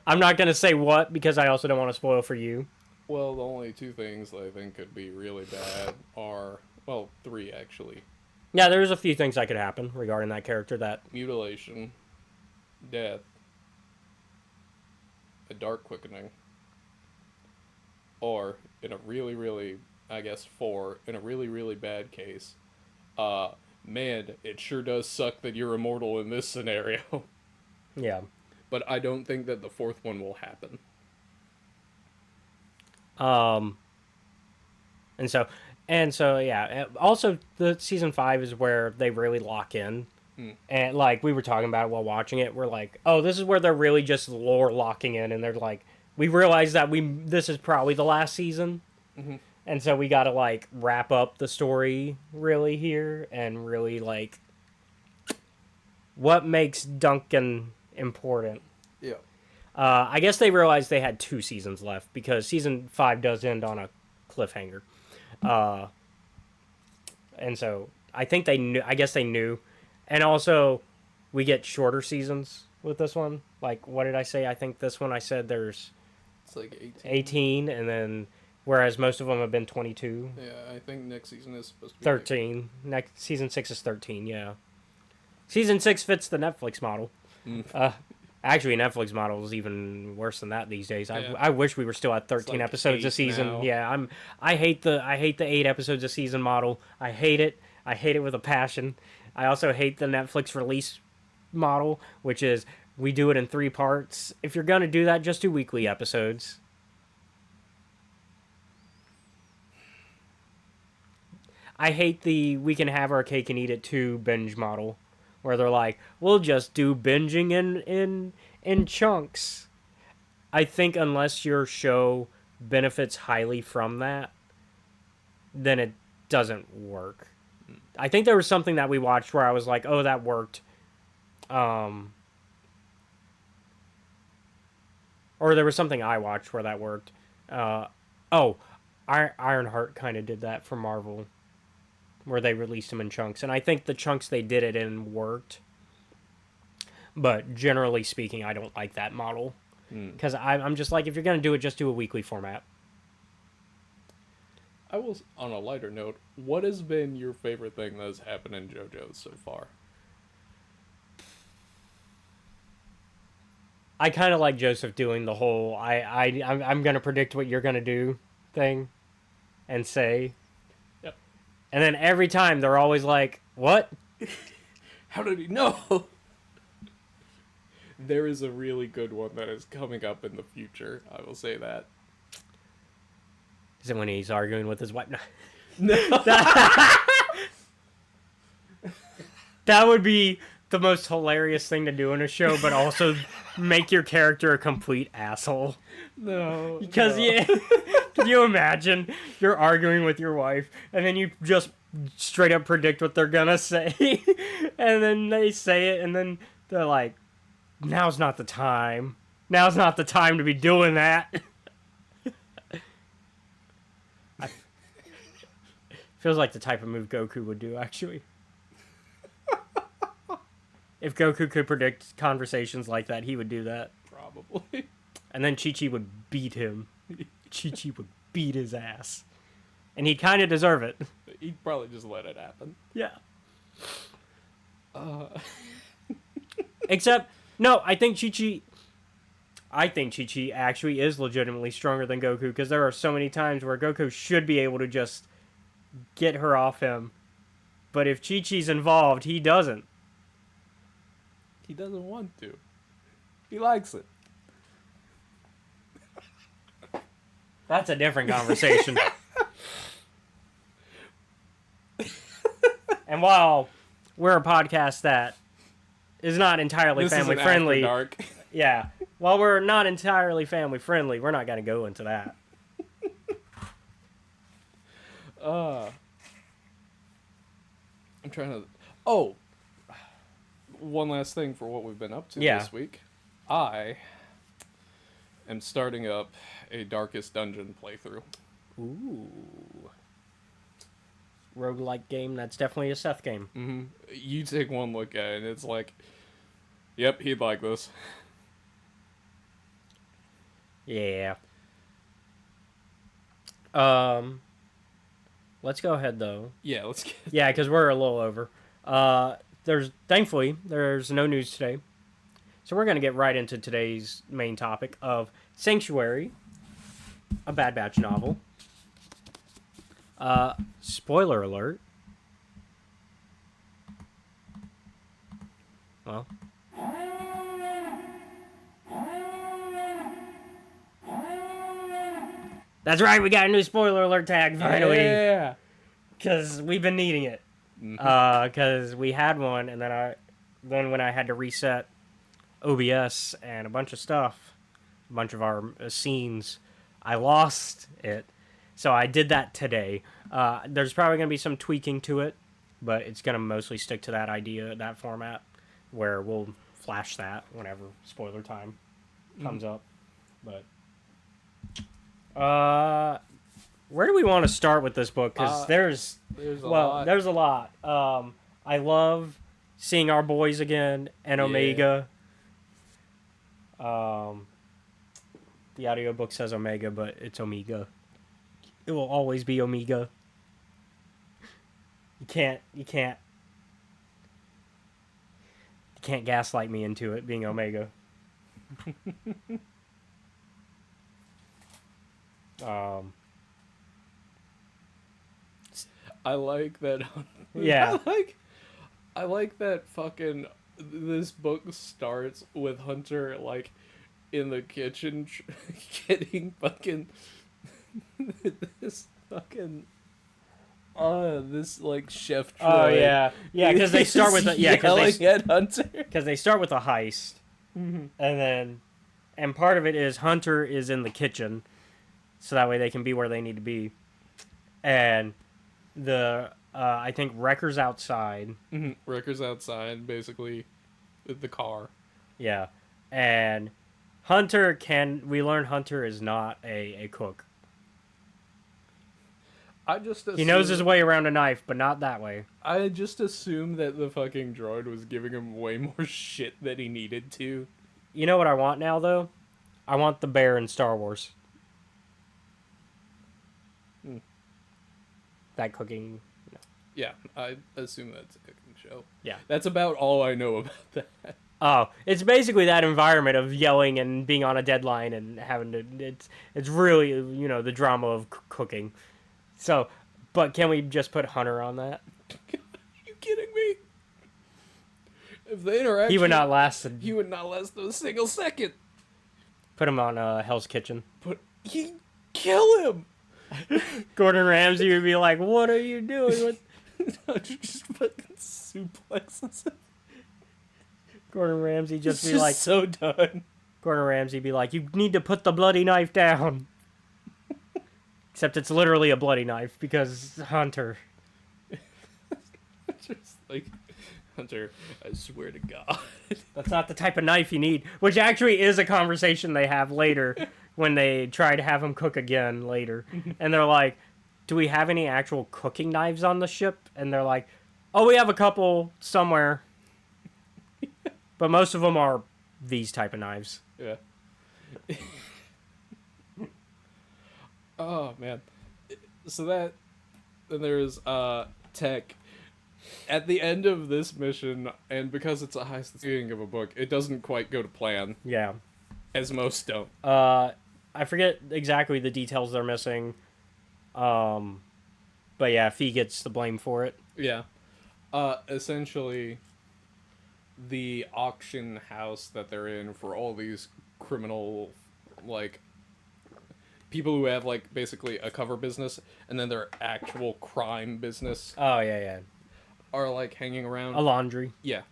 S1: I'm not gonna say what because I also don't want to spoil for you.
S2: Well, the only two things that I think could be really bad are, well, three actually.
S1: Yeah, there's a few things that could happen regarding that character that
S2: Mutilation, death, a dark quickening, or in a really, really, I guess four, in a really, really bad case, man, it sure does suck that you're immortal in this scenario.
S1: yeah.
S2: But I don't think that the fourth one will happen.
S1: And so yeah. Also, the season 5 is where they really lock in, and like we were talking about it while watching it, we're like, oh, this is where they're really just lore locking in, and they're like, we realize that this is probably the last season, and so we got to like wrap up the story really here and really like what makes Duncan important.
S2: Yeah.
S1: I guess they realized they had 2 seasons left because season 5 does end on a cliffhanger. And so I think they knew. I guess they knew, and also we get shorter seasons with this one. Like, what did I say? I think this one I said there's
S2: It's like 18.
S1: 18, and then whereas most of them have been 22,
S2: Yeah, I think next season is supposed to be
S1: 13. Next season 6 is 13. Yeah, season 6 fits the Netflix model. Actually, Netflix model is even worse than that these days.
S2: Yeah.
S1: I wish we were still at 13
S2: like
S1: episodes a
S2: 8
S1: season.
S2: now.
S1: Yeah, I hate the 8 episodes a season model. I hate it. I hate it with a passion. I also hate the Netflix release model, which is we do it in 3 parts. If you're gonna do that, just do weekly episodes. I hate the we can have our cake and eat it too binge model, where they're like, we'll just do binging in chunks. I think unless your show benefits highly from that, then it doesn't work. I think there was something that we watched where I was like, oh, that worked. Or there was something I watched where that worked. Oh, Ironheart kind of did that for Marvel, where they released them in chunks. And I think the chunks they did it in worked. But generally speaking, I don't like that model. Because I'm just like, if you're going to do it, just do a weekly format.
S2: I will, on a lighter note, what has been your favorite thing that has happened in JoJo's so far?
S1: I kind of like Joseph doing the whole I'm going to predict what you're going to do thing and say.
S2: Yep.
S1: And then every time they're always like, what?
S2: How did he know? There is a really good one that is coming up in the future. I will say that.
S1: Is it when he's arguing with his wife?
S2: No.
S1: That would be the most hilarious thing to do in a show, but also make your character a complete asshole.
S2: No.
S1: Because
S2: no.
S1: can you imagine you're arguing with your wife and then you just straight up predict what they're gonna say, and then they say it, and then they're like, "Now's not the time. Now's not the time to be doing that." Feels like the type of move Goku would do, actually. If Goku could predict conversations like that, he would do that.
S2: Probably.
S1: And then Chi-Chi would beat him. Chi-Chi would beat his ass. And he'd kind of deserve it.
S2: He'd probably just let it happen.
S1: Yeah. Except, no, I think Chi-Chi actually is legitimately stronger than Goku, because there are so many times where Goku should be able to just get her off him. But if Chi-Chi's involved, he doesn't.
S2: He doesn't want to. He likes it.
S1: That's a different conversation. And while we're a podcast that is not entirely family friendly,
S2: Dark.
S1: yeah, while we're not entirely family friendly, we're not going to go into that.
S2: I'm trying to. Oh, one last thing for what we've been up to this week. I am starting up a Darkest Dungeon playthrough.
S1: Ooh. Roguelike game, that's definitely a Seth game.
S2: Mm-hmm. You take one look at it, and it's like, yep, he'd like this.
S1: Yeah. Let's go ahead, though.
S2: Yeah, let's get...
S1: Yeah, because we're a little over. Thankfully, there's no news today. So we're going to get right into today's main topic of Sanctuary, a Bad Batch novel. Spoiler alert. Well. That's right, we got a new spoiler alert tag, finally.
S2: Yeah.
S1: Because we've been needing it. Because we had one, and then when I had to reset OBS and a bunch of stuff, a bunch of our scenes, I lost it. So I did that today. There's probably going to be some tweaking to it, but it's going to mostly stick to that idea, that format, where we'll flash that whenever spoiler time comes up. But where do we want to start with this book? Because there's a lot. I love seeing our boys again and Omega. The audiobook says Omega, but it's Omega. It will always be Omega. You can't gaslight me into it being Omega.
S2: I like that.
S1: Yeah.
S2: I like that fucking this book starts with Hunter like in the kitchen getting fucking this fucking this like chef Troy.
S1: Oh yeah, because they start with
S2: at Hunter
S1: because they start with a heist, and part of it is Hunter is in the kitchen, so that way they can be where they need to be, and the I think Wrecker's outside.
S2: Wrecker's outside, basically, with the car.
S1: Yeah. And we learn Hunter is not a cook.
S2: I just
S1: He knows his way around a knife, but not that way.
S2: I just assumed that the fucking droid was giving him way more shit than he needed to.
S1: You know what I want now, though? I want the bear in Star Wars. That cooking. No.
S2: Yeah, I assume that's a cooking show.
S1: Yeah.
S2: That's about all I know about that.
S1: Oh, it's basically that environment of yelling and being on a deadline and having to. It's really the drama of cooking. So, but can we just put Hunter on that?
S2: Are you kidding me? If the interaction,
S1: He would not last.
S2: He would not last a single second.
S1: Put him on Hell's Kitchen.
S2: But he'd kill him.
S1: Gordon Ramsay would be like, "What are you doing?"
S2: Just fucking suplexes him.
S1: Gordon Ramsay
S2: It's
S1: be like,
S2: so done.
S1: Gordon Ramsay be like, "You need to put the bloody knife down." Except it's literally a bloody knife because Hunter.
S2: Just like, Hunter, I swear to God.
S1: That's not the type of knife you need. Which actually is a conversation they have later when they try to have him cook again later. And they're like, do we have any actual cooking knives on the ship? And they're like, oh, we have a couple somewhere. But most of them are these type of knives.
S2: Yeah. Oh, man. So then there's Tech. At the end of this mission, and because it's a high beginning of a book, it doesn't quite go to plan.
S1: Yeah.
S2: As most don't.
S1: I forget exactly the details they're missing. But yeah, Fee gets the blame for it.
S2: Yeah. Essentially, the auction house that they're in for all these criminal, like, people who have, like, basically a cover business, and then their actual crime business.
S1: Oh, yeah.
S2: Are, like, hanging around.
S1: A laundry.
S2: Yeah.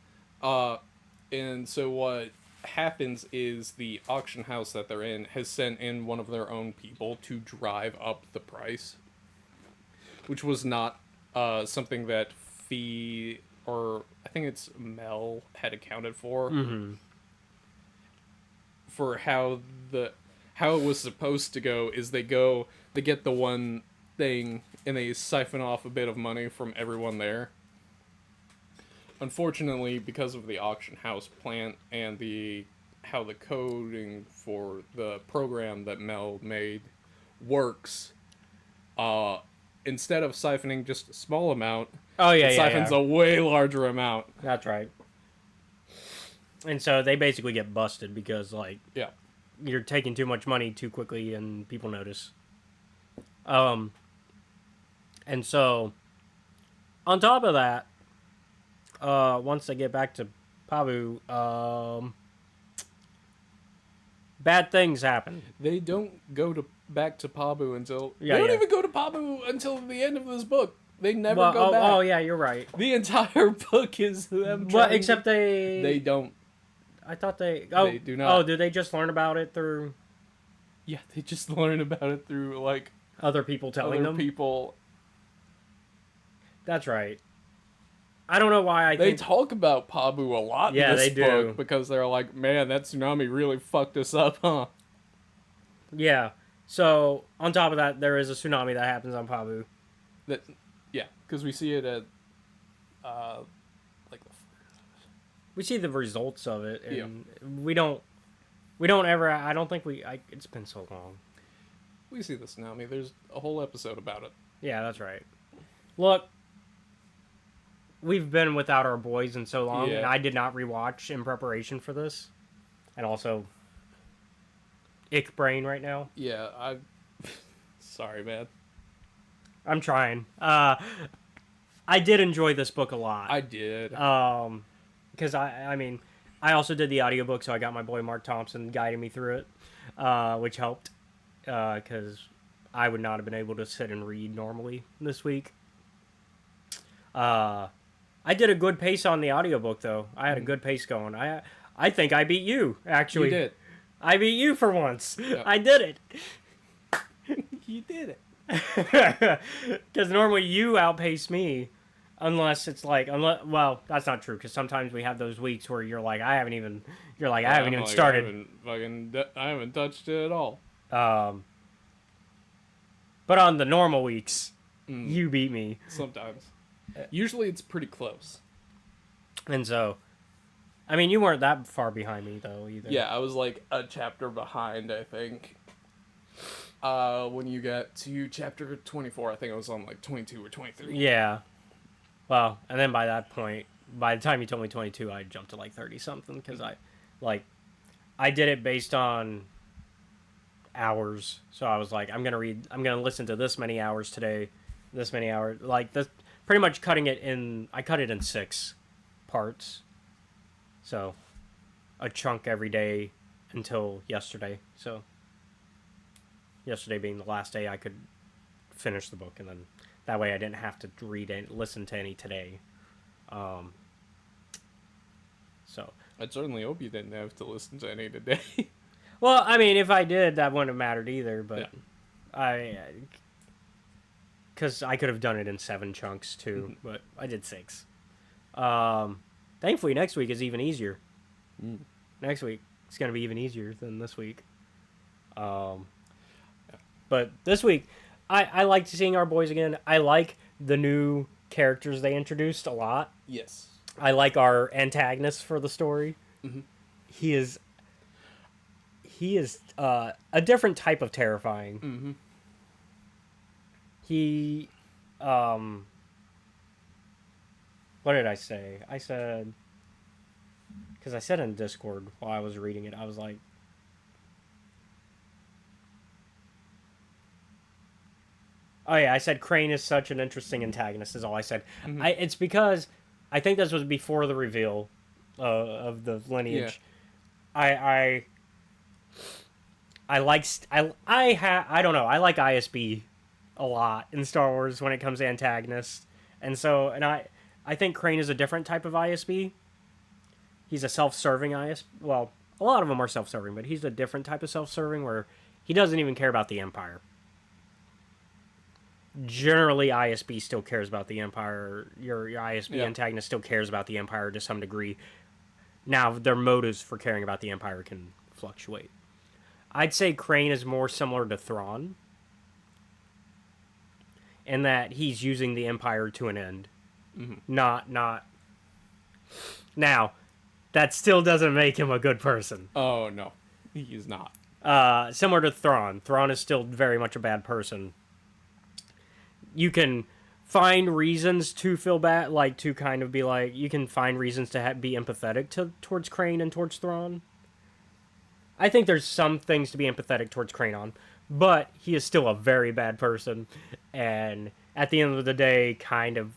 S2: And so what happens is the auction house that they're in has sent in one of their own people to drive up the price, which was not something that Fee, or I think it's Mel, had accounted for.
S1: Mm-hmm.
S2: For how it was supposed to go is they get the one thing and they siphon off a bit of money from everyone there. Unfortunately, because of the auction house plant and how the coding for the program that Mel made works, instead of siphoning just a small amount, it siphons a way larger amount.
S1: That's right. And so they basically get busted because, like, you're taking too much money too quickly and people notice. And so, on top of that, once they get back to Pabu, bad things happen.
S2: They don't go back to Pabu until...
S1: Yeah,
S2: they don't even go to Pabu until the end of this book. They never go back.
S1: Oh, yeah, you're right.
S2: The entire book is them
S1: Well, except they...
S2: They don't.
S1: I thought they... Oh,
S2: they do not.
S1: Oh, did they just learn about it through...
S2: Yeah, they just learn about it through, like...
S1: Other people telling them?
S2: Other people.
S1: That's right. I don't know why
S2: They talk about Pabu a lot in this book because they're like, man, that tsunami really fucked us up, huh?
S1: Yeah. So, on top of that, there is a tsunami that happens on Pabu.
S2: Yeah, because we see it at,
S1: we see the results of it, and we don't ever, I don't think it's been so long.
S2: We see the tsunami. There's a whole episode about it.
S1: Yeah, that's right. Look, we've been without our boys in so long, and I did not rewatch in preparation for this. And also, ick brain right now.
S2: Yeah, sorry, man.
S1: I'm trying. I did enjoy this book a lot.
S2: I did.
S1: Because I mean, I also did the audiobook, so I got my boy Mark Thompson guiding me through it, which helped. Because I would not have been able to sit and read normally this week. I did a good pace on the audiobook, though. I had a good pace going. I think I beat you, actually.
S2: You did.
S1: I beat you for once.
S2: Yep.
S1: I did it.
S2: You did it.
S1: Because normally you outpace me, unless it's like, well, that's not true. Because sometimes we have those weeks where you're like, I haven't even
S2: I'm like,
S1: started.
S2: I haven't touched it at all.
S1: Um, but on the normal weeks,
S2: Mm,
S1: you beat me,
S2: sometimes. Usually it's pretty close.
S1: and so, I mean, you weren't that far behind me though either.
S2: Yeah, I was like a chapter behind, I think. When you got to chapter 24, I think I was on like 22 or 23.
S1: Yeah. Well, and then by that point, by the time you told me 22, I jumped to like 30 something because like, I did it based on hours. So I was like, I'm gonna listen to this many hours today, this many hours. Like this, pretty much cutting it in. I cut it in 6 parts. So, a chunk every day until yesterday. So, yesterday being the last day I could finish the book, and then that way I didn't have to listen to any today. Um, so,
S2: I'd certainly hope you didn't have to listen to any today.
S1: well, I mean, if I did, that wouldn't have mattered either. But
S2: Yeah.
S1: because I could have done it in 7 chunks too,
S2: Mm-hmm.
S1: but I did 6. Thankfully, next week is even easier.
S2: Mm.
S1: Next week it's gonna be even easier than this week. But this week, I liked seeing our boys again. I like the new characters they introduced a lot.
S2: Yes.
S1: I like our antagonist for the story.
S2: Mm-hmm.
S1: He is a different type of terrifying.
S2: Mm-hmm.
S1: He what did I say? I said, because I said in Discord while I was reading it, I was like, oh yeah, I said Crane is such an interesting antagonist. Is all I said.
S2: Mm-hmm.
S1: It's because I think this was before the reveal of the lineage.
S2: Yeah.
S1: I like I don't know. I like ISB a lot in Star Wars when it comes to antagonists, and so I think Crane is a different type of ISB. He's a self-serving ISB. Well, a lot of them are self-serving, but he's a different type of self-serving where he doesn't even care about the Empire. Generally, ISB still cares about the Empire. Your ISB antagonist still cares about the Empire to some degree. Now, their motives for caring about the Empire can fluctuate. I'd say Crane is more similar to Thrawn in that he's using the Empire to an end.
S2: Mm-hmm.
S1: Not. Now, that still doesn't make him a good person.
S2: Oh, no. He's not.
S1: Similar to Thrawn. Thrawn is still very much a bad person. You can find reasons to feel bad, like to kind of be like, you can find reasons to be empathetic towards Crane and towards Thrawn. I think there's some things to be empathetic towards Crane on, but he is still a very bad person, and at the end of the day, kind of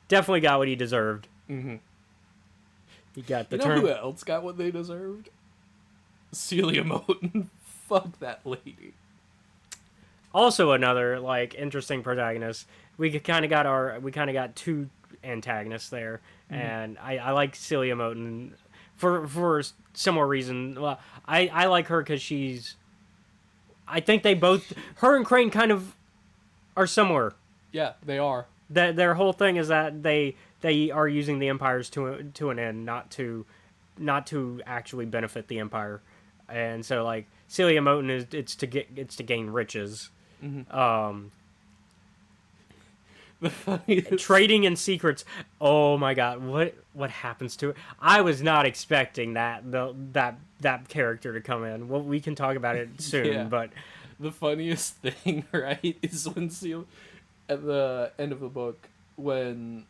S1: definitely got what he deserved.
S2: Mm-hmm.
S1: He got the
S2: You know who else got what they deserved? Celia Moten. Fuck that lady.
S1: Also, another like interesting protagonist. We kind of got 2 antagonists there, and I like Celia Moten for similar reason. Well, I like her because she's. I think her and Crane kind of are similar.
S2: Yeah, they are.
S1: That their whole thing is that they are using the empires to an end, not to actually benefit the Empire, and so like Celia Moten it's to gain riches.
S2: Mm-hmm. The funniest...
S1: Trading in secrets. Oh my god, what happens to it? I was not expecting that character to come in. Well, we can talk about it soon,
S2: Yeah.
S1: but
S2: The funniest thing, right, is when at the end of the book when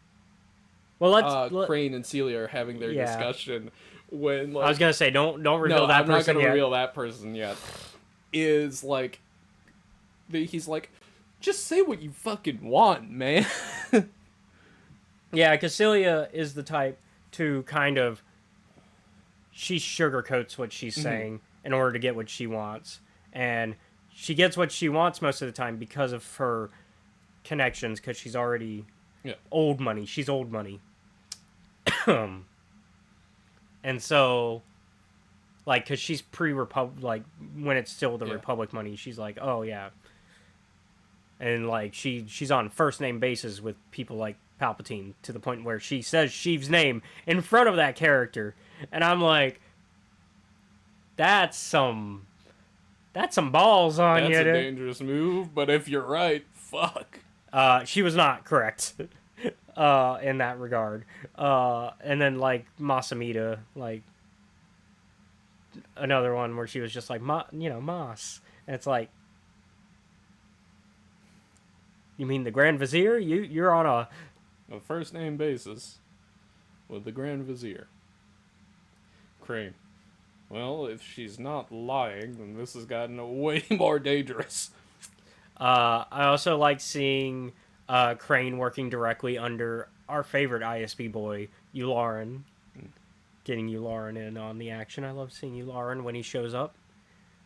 S2: Crane and Celia are having their discussion. When like,
S1: I was gonna say don't reveal that
S2: I'm not
S1: person
S2: gonna
S1: yet.
S2: reveal that person yet. Is like he's like, just say what you fucking want, man.
S1: Yeah, because Celia is the type to kind of she sugarcoats what she's saying in order to get what she wants, and she gets what she wants most of the time because of her connections. Because she's already old money. She's old money. And so, like, because she's pre-Republic, like, when it's still the Republic money, she's like, oh, yeah. and like she's on first name basis with people like Palpatine to the point where she says Sheev's name in front of that character, and I'm like, that's some balls on
S2: That's
S1: you,
S2: a
S1: dude.
S2: dangerous move, but if you're right, fuck.
S1: She was not correct in that regard. And then like Masamita, like another one where she was just like, Mas. And it's like, you mean the Grand Vizier? You're on
S2: A first name basis with the Grand Vizier. Crane. Well, if she's not lying, then this has gotten way more dangerous.
S1: I also like seeing Crane working directly under our favorite ISB boy, Yularen. Getting Yularen in on the action. I love seeing Yularen when he shows up.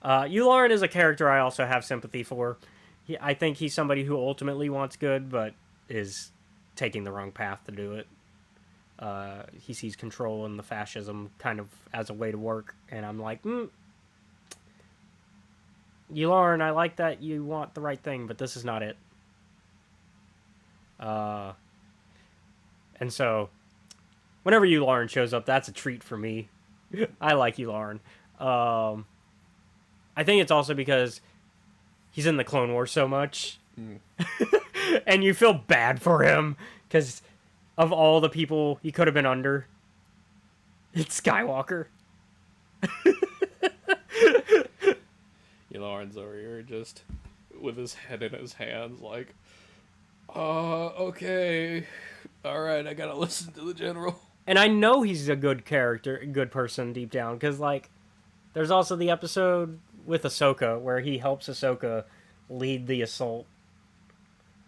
S1: Yularen is a character I also have sympathy for. I think he's somebody who ultimately wants good, but is taking the wrong path to do it. He sees control and the fascism kind of as a way to work, and I'm like, Yularen, I like that you want the right thing, but this is not it. And so, whenever Yularen shows up, that's a treat for me. I like Yularen. I think it's also because he's in the Clone Wars so much. And you feel bad for him, because of all the people he could have been under, it's Skywalker.
S2: Lauren's over here just with his head in his hands, like, okay, alright, I gotta listen to the general.
S1: And I know he's a good character, good person deep down, because, like, there's also the episode with Ahsoka where he helps Ahsoka lead the assault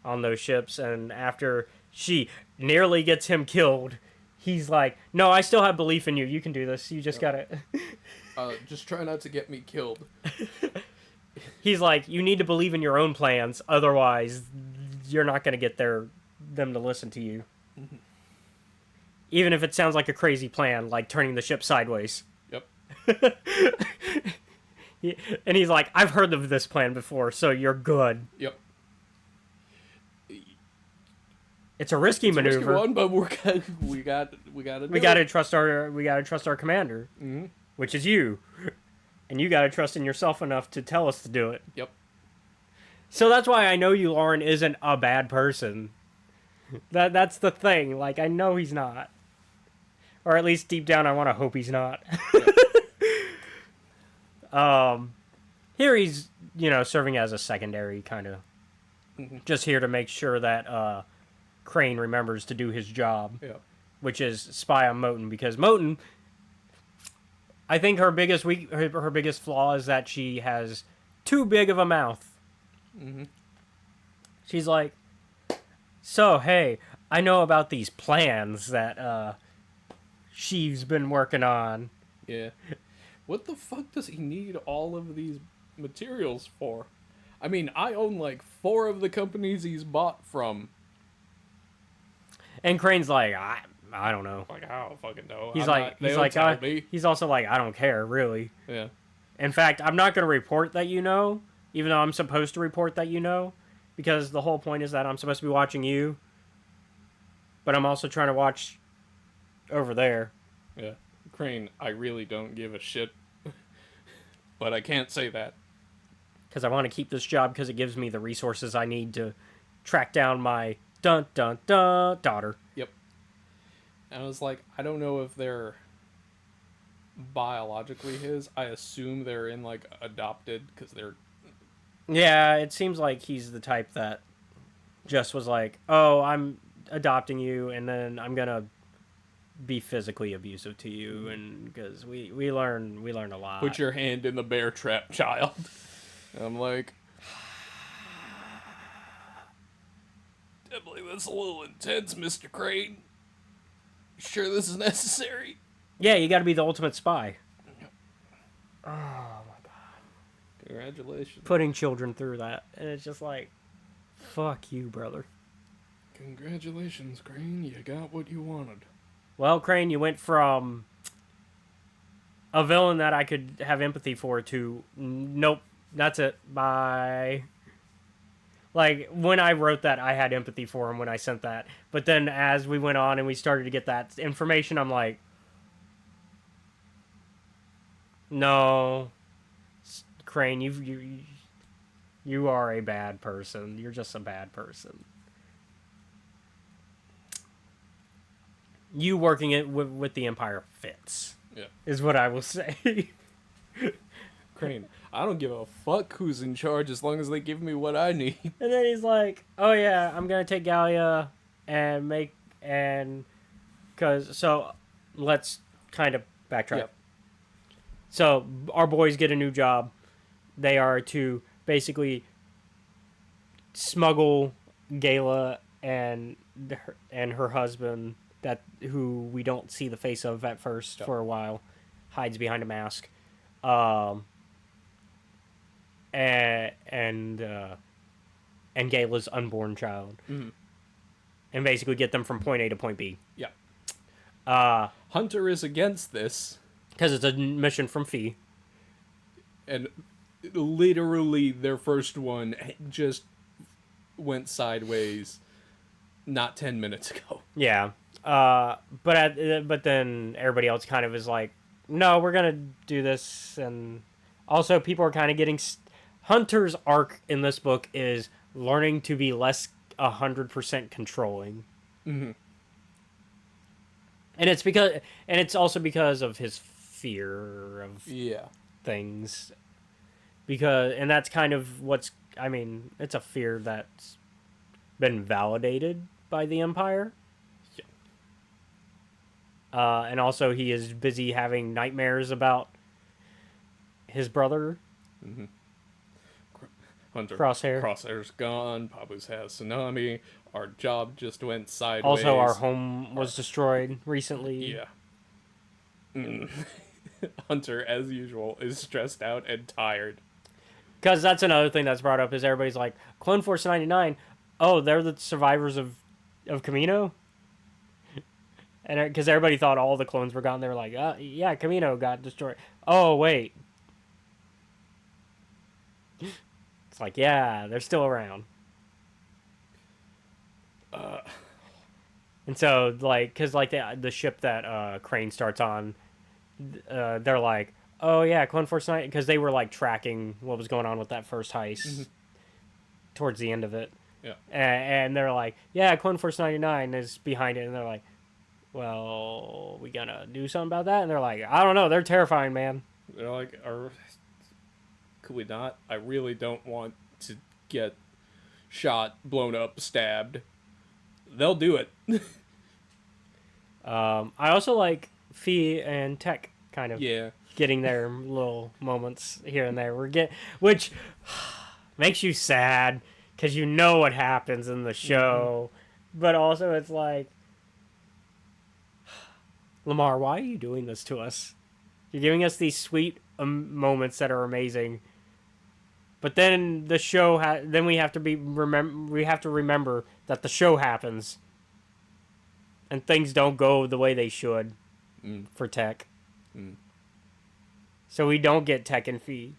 S1: on those ships, and after she nearly gets him killed, he's like, no, I still have belief in you. You can do this. You just gotta...
S2: Just try not to get me killed.
S1: He's like, you need to believe in your own plans, otherwise you're not going to get them to listen to you. Mm-hmm. Even if it sounds like a crazy plan, like turning the ship sideways.
S2: Yep.
S1: And he's like, I've heard of this plan before, so you're good.
S2: Yep.
S1: It's a risky maneuver.
S2: Risky one, but we gotta
S1: trust our commander,
S2: mm-hmm.
S1: which is you. And you gotta trust in yourself enough to tell us to do it.
S2: Yep.
S1: So that's why I know Yularen isn't a bad person. That's the thing. Like, I know he's not. Or at least deep down I want to hope he's not. Here he's, serving as a secondary kind of. Mm-hmm. Just here to make sure that Crane remembers to do his job.
S2: Yeah.
S1: Which is spy on Moten, because Moten, I think her biggest flaw is that she has too big of a mouth.
S2: Mm-hmm.
S1: She's like, so, hey, I know about these plans that Sheev's been working on.
S2: Yeah. What the fuck does he need all of these materials for? I mean, I own like 4 of the companies he's bought from.
S1: And Crane's like, I don't know.
S2: Like, I don't fucking know.
S1: He's also like, I don't care, really.
S2: Yeah.
S1: In fact, I'm not going to report that you know, even though I'm supposed to report that you know, because the whole point is that I'm supposed to be watching you, but I'm also trying to watch over there.
S2: Yeah. Crane, I really don't give a shit, but I can't say that.
S1: Because I want to keep this job because it gives me the resources I need to track down my daughter.
S2: Yep. And I was like, I don't know if they're biologically his. I assume they're in, like, adopted, because they're...
S1: Yeah, it seems like he's the type that just was like, oh, I'm adopting you, and then I'm going to be physically abusive to you, and because we learn a lot.
S2: Put your hand in the bear trap, child. And I'm like... I believe that's a little intense, Mr. Crane. You sure this is necessary?
S1: Yeah, you got to be the ultimate spy. Oh my god!
S2: Congratulations.
S1: Putting children through that, and it's just like, fuck you, brother.
S2: Congratulations, Crane. You got what you wanted.
S1: Well, Crane, you went from a villain that I could have empathy for to nope, that's it. Bye. Like, when I wrote that, I had empathy for him when I sent that. But then as we went on and we started to get that information, I'm like, no, Crane, you are a bad person. You're just a bad person. You working it with the Empire fits,
S2: Yeah.
S1: is what I will say.
S2: Crane, I don't give a fuck who's in charge as long as they give me what I need.
S1: And then he's like, "Oh yeah, I'm gonna take Gallia and make and cause so let's kind of backtrack.
S2: Yep.
S1: So our boys get a new job. They are to basically smuggle Gala and her husband that who we don't see the face of at first
S2: Yep.
S1: for a while, hides behind a mask, um, and Gala's unborn child,
S2: Mhm.
S1: and basically get them from point A to point B.
S2: Yeah.
S1: Because
S2: Hunter is against this,
S1: it's a mission from Fee.
S2: and literally their first one just went sideways not 10 minutes ago.
S1: Yeah. But then everybody else kind of is like, no, we're gonna do this, and also people are kind of getting. Hunter's arc in this book is learning to be less 100% controlling,
S2: Mm-hmm.
S1: and it's also because of his fear of
S2: Yeah.
S1: things, and that's kind of it's a fear that's been validated by the Empire.
S2: Yeah.
S1: And also he is busy having nightmares about his brother.
S2: Mm-hmm. Hunter.
S1: Crosshair.
S2: Crosshair's gone. Pabu's had a tsunami. Our job just went sideways.
S1: Also, our home was destroyed recently.
S2: Yeah. Hunter, as usual, is stressed out and tired.
S1: Because that's another thing that's brought up is everybody's like, Clone Force 99, oh, they're the survivors of Kamino? And because everybody thought all the clones were gone, they were like, yeah, Kamino got destroyed. Oh, wait. It's like, yeah, they're still around. And so, like, because, like, the ship that Crane starts on, they're like, oh, yeah, Clone Force 9, because they were, like, tracking what was going on with that first heist towards the end of it.
S2: Yeah.
S1: And they're like, yeah, Clone Force 99 is behind it. And they're like, well, we gonna do something about that? And they're like, I don't know. They're terrifying, man.
S2: They're like, could we not? I really don't want to get shot, blown up, stabbed. They'll do it.
S1: I also like Fee and Tech kind of
S2: Yeah.
S1: getting their little moments here and there. Which makes you sad because you know what happens in the show, but also it's like, Lamar, why are you doing this to us? You're giving us these sweet moments that are amazing, but then the show then we have to remember that the show happens, and things don't go the way they should for Tech. So we don't get Tech and Fee.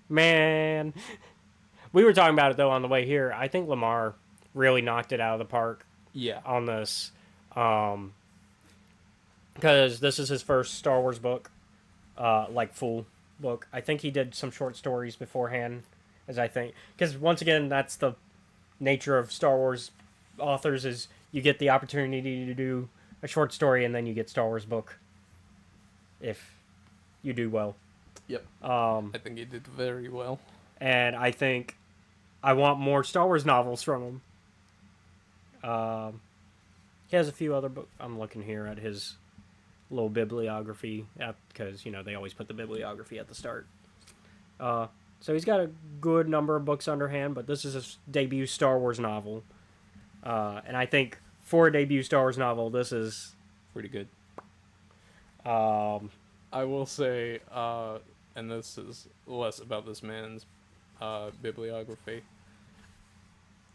S1: Man, we were talking about it though on the way here. I think Lamar really knocked it out of the park.
S2: Yeah.
S1: On this, because this is his first Star Wars book, like full book. I think he did some short stories beforehand, because once again, that's the nature of Star Wars authors is you get the opportunity to do a short story and then you get Star Wars book if you do well.
S2: Yep.
S1: I
S2: think he did very well.
S1: And I think I want more Star Wars novels from him. He has a few other books. I'm looking here at his little bibliography because they always put the bibliography at the start. So he's got a good number of books underhand, but this is his debut Star Wars novel, and I think for a debut Star Wars novel, this is
S2: pretty good. I will say, and this is less about this man's bibliography.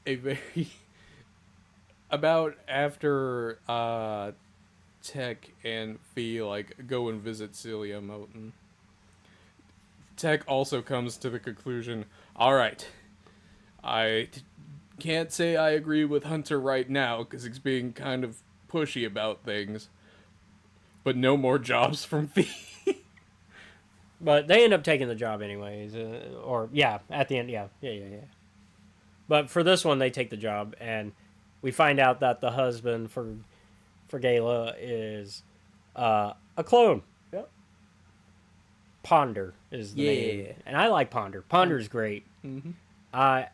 S2: A very about after Tech and Fee go and visit Celia Moten, Tech also comes to the conclusion, all right, can't say I agree with Hunter right now because he's being kind of pushy about things, but no more jobs from Fee.
S1: But they end up taking the job anyways, or yeah, at the end, yeah. But for this one, they take the job, and we find out that the husband for Gayla is a clone.
S2: Yep.
S1: Ponder is the name, and I like Ponder. Ponder's great.
S2: Mm-hmm.
S1: I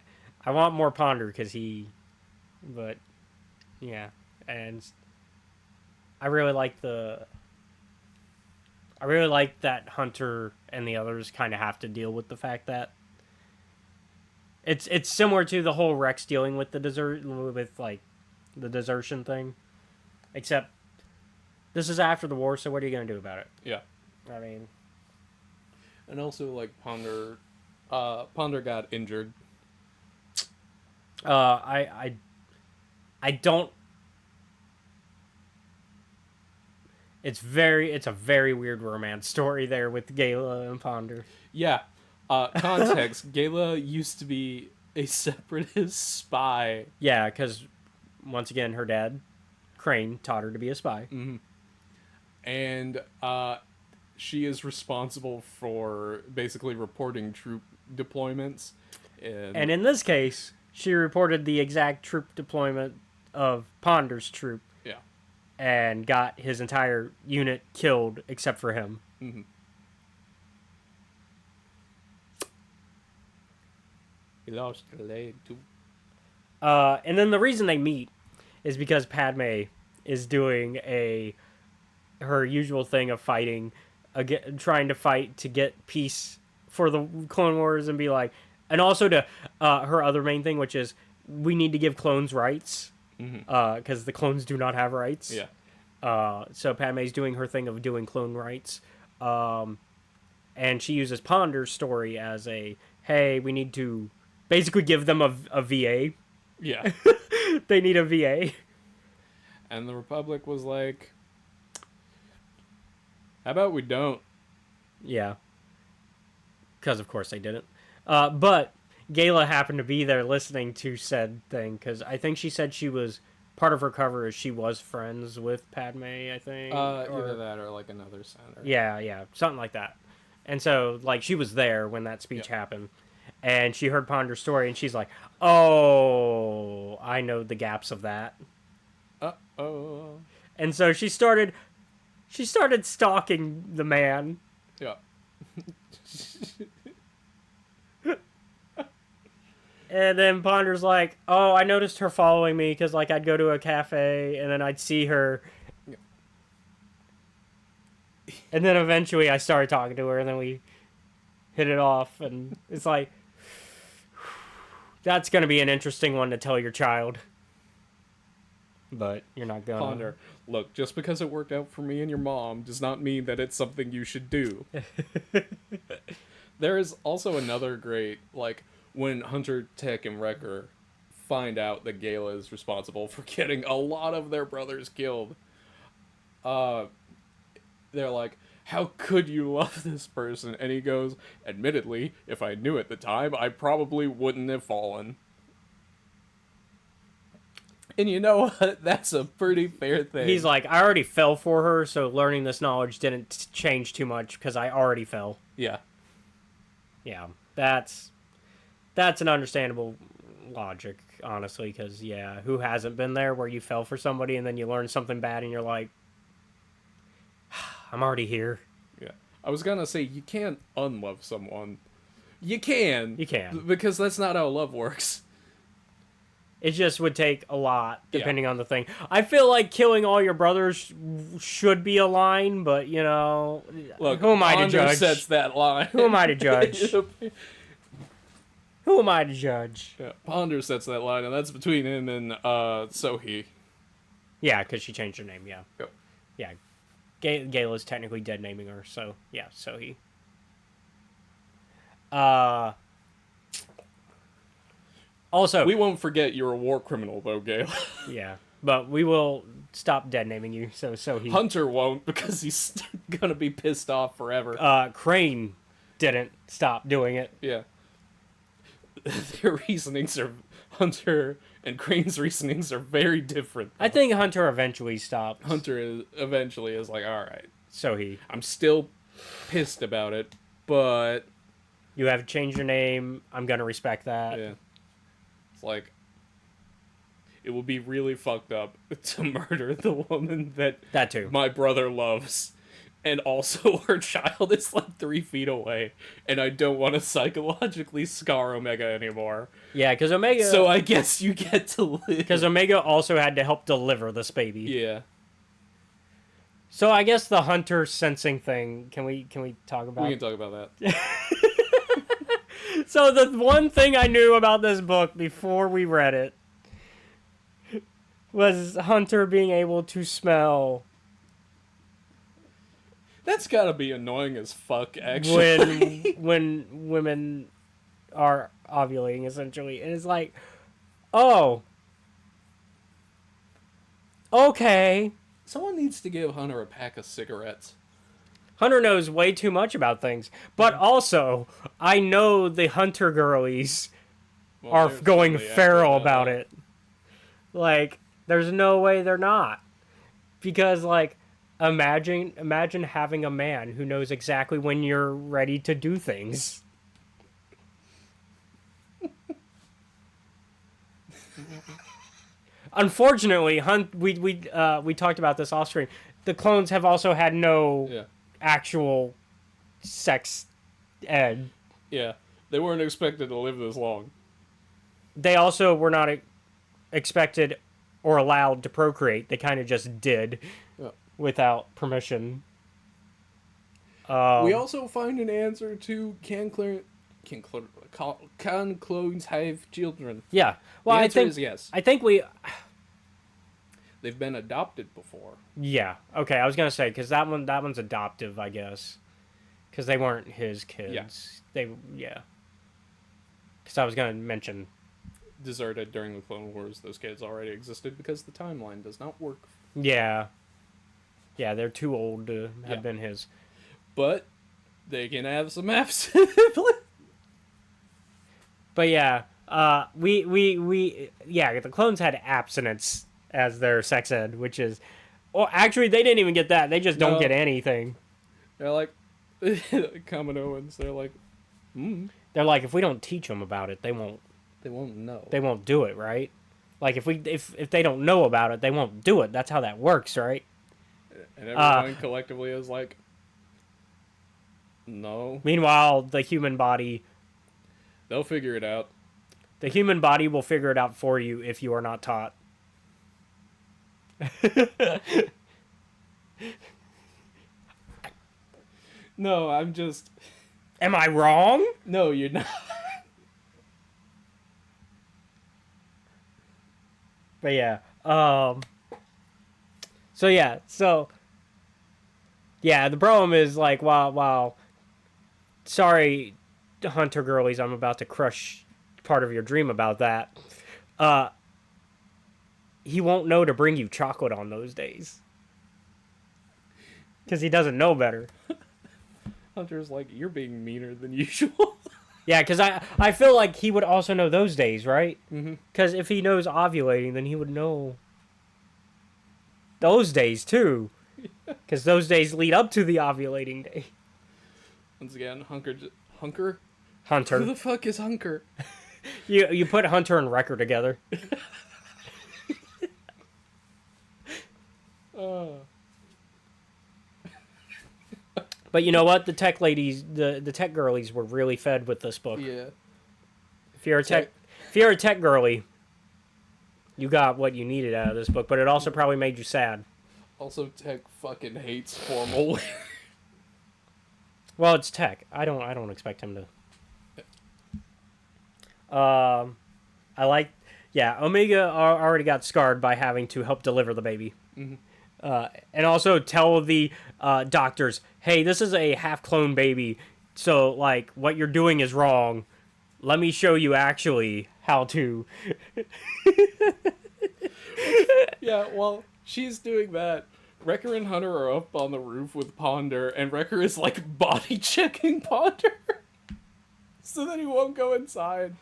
S1: want more Ponder but yeah, and I really like that Hunter and the others kind of have to deal with the fact that it's similar to the whole Rex dealing with the desertion thing, except this is after the war. So what are you gonna do about it?
S2: Yeah.
S1: I mean,
S2: And also, like, Ponder got injured.
S1: I don't. It's a very weird romance story there with Gayla and Ponder.
S2: Yeah. Context, Gayla used to be a separatist spy.
S1: Yeah, because once again, her dad, Crane, taught her to be a spy.
S2: Mm-hmm. And she is responsible for basically reporting troop deployments.
S1: And in this case, she reported the exact troop deployment of Ponder's troop.
S2: Yeah.
S1: And got his entire unit killed except for him.
S2: Mm-hmm. He lost a leg too.
S1: And then the reason they meet is because Padme is doing her usual thing of fighting, trying to fight to get peace for the Clone Wars and be like, and also to her other main thing, which is we need to give clones rights because the clones do not have rights.
S2: Yeah.
S1: So Padme's doing her thing of doing clone rights, and she uses Ponder's story as hey, we need to basically give them a VA.
S2: Yeah.
S1: They need a VA.
S2: And the Republic was like, how about we don't?
S1: Yeah. Because, of course, they didn't. But Gayla happened to be there listening to said thing, because I think she said she was... Part of her cover is she was friends with Padme, I think.
S2: Either that or, like, another senator.
S1: Yeah, something like that. And so, like, she was there when that speech happened. And she heard Ponder's story, and she's like, oh, I know the gaps of that.
S2: Uh-oh.
S1: And so she started stalking the man.
S2: Yeah.
S1: And then Ponder's like, oh, I noticed her following me because, like, I'd go to a cafe and then I'd see her.
S2: Yeah.
S1: And then eventually I started talking to her and then we hit it off. And it's like, that's going to be an interesting one to tell your child. But you're not going to.
S2: Ponder, look, just because it worked out for me and your mom does not mean that it's something you should do. There is also another great, like, when Hunter, Tech, and Wrecker find out that Gayla is responsible for getting a lot of their brothers killed, they're like, how could you love this person? And he goes, admittedly, if I knew at the time, I probably wouldn't have fallen. And you know what? That's a pretty fair thing.
S1: He's like, I already fell for her, so learning this knowledge didn't change too much because I already fell.
S2: Yeah.
S1: Yeah, that's an understandable logic, honestly, because, yeah, who hasn't been there where you fell for somebody and then you learn something bad and you're like, I'm already here.
S2: Yeah. I was gonna say, you can't unlove someone. You can.
S1: You can.
S2: Because that's not how love works.
S1: It just would take a lot, depending on the thing. I feel like killing all your brothers should be a line, but, you know,
S2: look,
S1: who am I to
S2: Ponder
S1: judge?
S2: sets that line.
S1: Who am I to judge? Who am I to judge?
S2: Yeah, Ponder sets that line, and that's between him and Sohee.
S1: Yeah, because she changed her name, yeah.
S2: Yep.
S1: Yeah. Gayla's technically dead naming her, so, yeah, Sohee. Also,
S2: we won't forget you're a war criminal, though, Gayla.
S1: Yeah, but we will stop dead naming you. So he
S2: Hunter won't because he's gonna be pissed off forever.
S1: Crane didn't stop doing it.
S2: Yeah. Their reasonings are Hunter and Crane's reasonings are very different.
S1: I think Hunter eventually stopped.
S2: Eventually is like, all right,
S1: So
S2: I'm still pissed about it, but
S1: you have changed your name. I'm gonna respect that.
S2: yeah, it's like it would be really fucked up to murder the woman
S1: That too.
S2: my brother loves. And also, her child is like 3 feet away, and I don't want to psychologically scar Omega anymore.
S1: Yeah, because Omega.
S2: So I guess you get to live.
S1: Because Omega also had to help deliver this baby.
S2: Yeah.
S1: So I guess the Hunter sensing thing. Can we talk about?
S2: We can talk about that.
S1: So the one thing I knew about this book before we read it was Hunter being able to smell
S2: That's gotta be annoying as fuck, actually.
S1: when women are ovulating, essentially, and it's like, oh, okay.
S2: Someone needs to give Hunter a pack of cigarettes.
S1: Hunter knows way too much about things, but also I know the Hunter girlies
S2: Well,
S1: are
S2: they're
S1: going
S2: totally
S1: feral
S2: acting
S1: about
S2: that.
S1: it. Like, there's no way they're not, because like, imagine having a man who knows exactly when you're ready to do things. Unfortunately, we talked about this off screen. The clones have also had no
S2: Yeah.
S1: actual sex ed.
S2: Yeah. They weren't expected to live this long.
S1: They also were not expected or allowed to procreate. They kind of just did
S2: Yeah.
S1: without permission.
S2: We also find an answer to can clones have children?
S1: Yeah. Well,
S2: The
S1: I
S2: answer
S1: think
S2: is yes.
S1: I think we.
S2: They've been adopted before.
S1: Yeah. Okay. I was gonna say because that one's adoptive, I guess, because they weren't his kids.
S2: Yeah.
S1: Yeah. Because I was gonna mention.
S2: Deserted during the Clone Wars, those kids already existed because the timeline does not work.
S1: Yeah. Yeah, they're too old to have
S2: Yeah.
S1: been his.
S2: But they can have some absent.
S1: But yeah, yeah, the clones had abstinence as their sex ed, which is, well, actually they didn't even get that. They just don't
S2: No.
S1: get anything.
S2: They're like, Kaminoans, they're like,
S1: They're like, if we don't teach them about it, they won't
S2: know.
S1: They won't do it, right? Like if they don't know about it, they won't do it. That's how that works, right?
S2: And everyone collectively is like, no.
S1: Meanwhile, the human body
S2: They'll figure it out.
S1: will figure it out for you if you are not taught.
S2: No, I'm just...
S1: Am I wrong?
S2: No, you're not.
S1: But yeah, so the problem is like, wow, sorry, Hunter girlies, I'm about to crush part of your dream about that. He won't know to bring you chocolate on those days because he doesn't know better.
S2: Hunter's like, you're being meaner than usual.
S1: Yeah, because I feel like he would also know those days, right?
S2: Mm-hmm.
S1: Because if he knows ovulating, then he would know those days too. Because those days lead up to the ovulating day.
S2: Once again, Hunter. Who
S1: Hunter.
S2: the fuck is Hunter?
S1: You put Hunter and Wrecker together. But you know what? The tech ladies, the tech girlies were really fed with this book.
S2: Yeah.
S1: If you're a tech girly, you got what you needed out of this book, but it also probably made you sad.
S2: Also, Tech fucking hates formal.
S1: Well, it's tech. I don't expect him to. Omega already got scarred by having to help deliver the baby.
S2: Mm-hmm.
S1: And also tell the doctors, hey, this is a half-clone baby, so, like, what you're doing is wrong. Let me show you actually how to.
S2: Yeah, well, she's doing that Wrecker and Hunter are up on the roof with Ponder, and Wrecker is like body checking Ponder so that he won't go inside.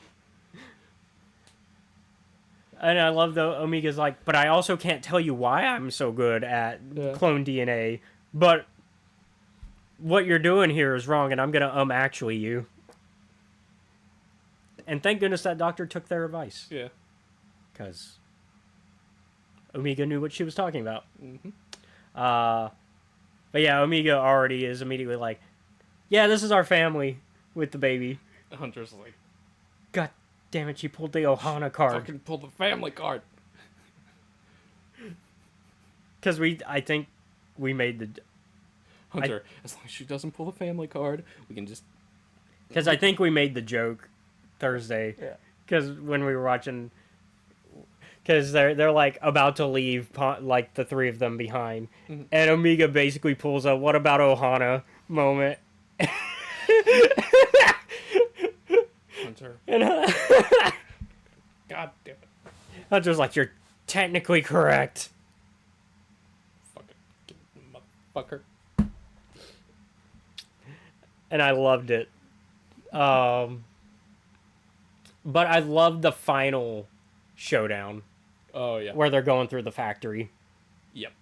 S1: And I love the Omega's like, but I also can't tell you why I'm so good at clone DNA, but what you're doing here is wrong, and I'm gonna actually you. And thank goodness that doctor took their advice.
S2: Yeah.
S1: Because Omega knew what she was talking about.
S2: Mm-hmm.
S1: But yeah, Omega already is immediately like, yeah, this is our family with the baby.
S2: Hunter's like,
S1: God damn it, she pulled the Ohana card.
S2: fucking pull the family card.
S1: Because I think we made the...
S2: Hunter, as long as she doesn't pull the family card, we can just...
S1: Because I think we made the joke Thursday.
S2: Yeah.
S1: Because when we were watching... Because they're like about to leave, like the three of them behind. Mm-hmm. And Omega basically pulls a "what about Ohana" moment.
S2: Hunter.
S1: And
S2: God damn it.
S1: Hunter's like, you're technically correct.
S2: Fucking motherfucker.
S1: And I loved it. But I loved the final showdown.
S2: Oh, yeah.
S1: Where they're going through the factory.
S2: Yep.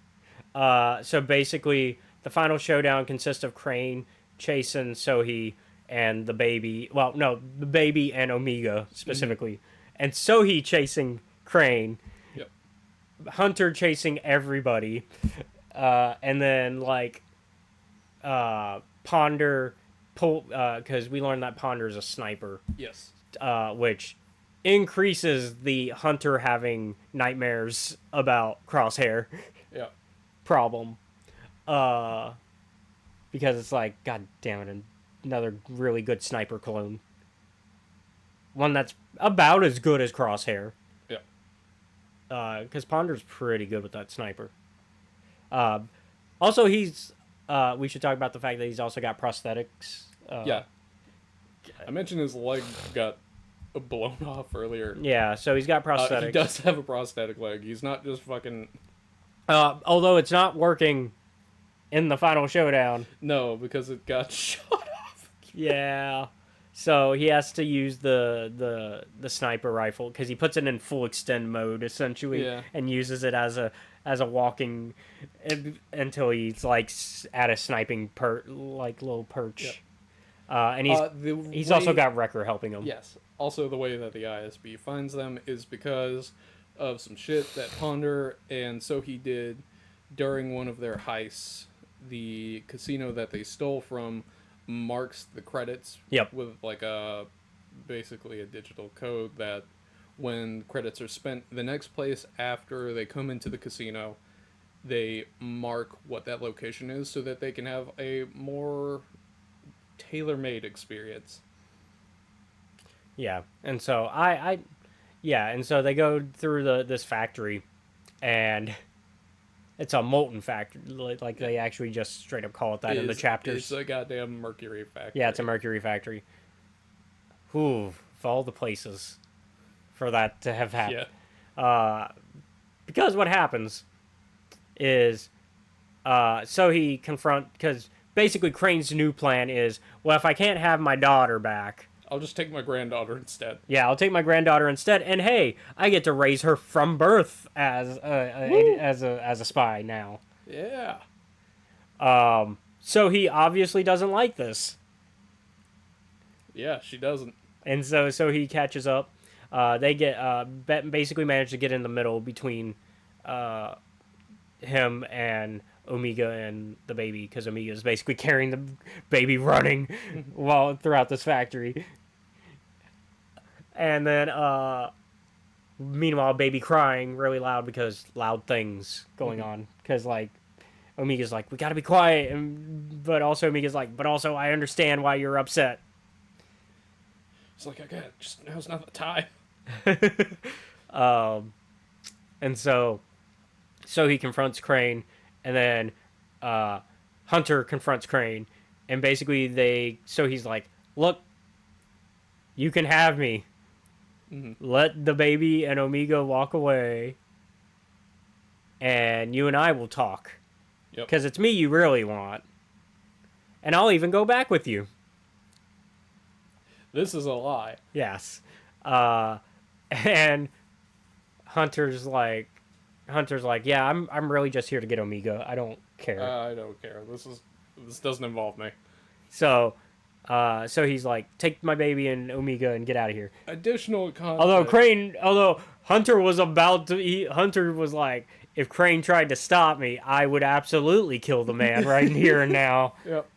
S1: So basically, the final showdown consists of Crane chasing Sohee and the baby. Well, no, the baby and Omega specifically. Mm-hmm. And Sohee chasing Crane.
S2: Yep.
S1: Hunter chasing everybody. And then, like, Ponder because we learned that Ponder's a sniper.
S2: Yes.
S1: Which increases the Hunter having nightmares about Crosshair problem. Because it's like, god damn it, another really good sniper clone. One that's about as good as Crosshair.
S2: Yeah.
S1: Because Ponder's pretty good with that sniper. Also, he's... we should talk about the fact that he's also got prosthetics.
S2: Yeah. I mentioned his leg got blown off earlier.
S1: Yeah, so he's got prosthetics.
S2: He does have a prosthetic leg. He's not just fucking...
S1: although it's not working in the final showdown.
S2: No, because it got shot off.
S1: Yeah. So he has to use the sniper rifle because he puts it in full extend mode essentially, and uses it as a walking until he's like at a sniping little perch. Yep. And he's also got Wrecker helping him.
S2: Yes. Also, the way that the ISB finds them is because of some shit that Ponder and Sohee did during one of their heists. The casino that they stole from marks the credits with like basically a digital code that when credits are spent, the next place after they come into the casino, they mark what that location is so that they can have a more tailor-made experience.
S1: Yeah, and so and so they go through this factory, and it's a molten factory. Like they actually just straight up call it that in the chapters.
S2: It's a goddamn mercury factory.
S1: Yeah, it's a mercury factory. Ooh, of all the places for that to have happened. Yeah. Because what happens is, because basically Crane's new plan is, well, if I can't have my daughter back,
S2: I'll just take my granddaughter instead.
S1: Yeah, I'll take my granddaughter instead, and hey, I get to raise her from birth as a spy now.
S2: Yeah.
S1: So he obviously doesn't like this.
S2: Yeah, she doesn't.
S1: And so he catches up. They basically manage to get in the middle between him and Omega and the baby, because Omega is basically carrying the baby running while throughout this factory. And then, meanwhile, baby crying really loud because loud things going on. Because, like, Omega's like, we gotta be quiet. But also Omega's like, but also I understand why you're upset.
S2: It's like, okay, just now's not the time.
S1: And so he confronts Crane, and then Hunter confronts Crane, and basically he's like, look, you can have me. Mm-hmm. Let the baby and Omega walk away, and you and I will talk.
S2: Yep.
S1: Because it's me you really want. And I'll even go back with you.
S2: This is a lie.
S1: Yes. And Hunter's like, yeah, I'm really just here to get Omega. I don't care.
S2: I don't care. This doesn't involve me.
S1: So he's like, take my baby and Omega and get out of here.
S2: Additional content.
S1: Although Hunter was about to, Hunter was like, if Crane tried to stop me, I would absolutely kill the man right here and now.
S2: Yep.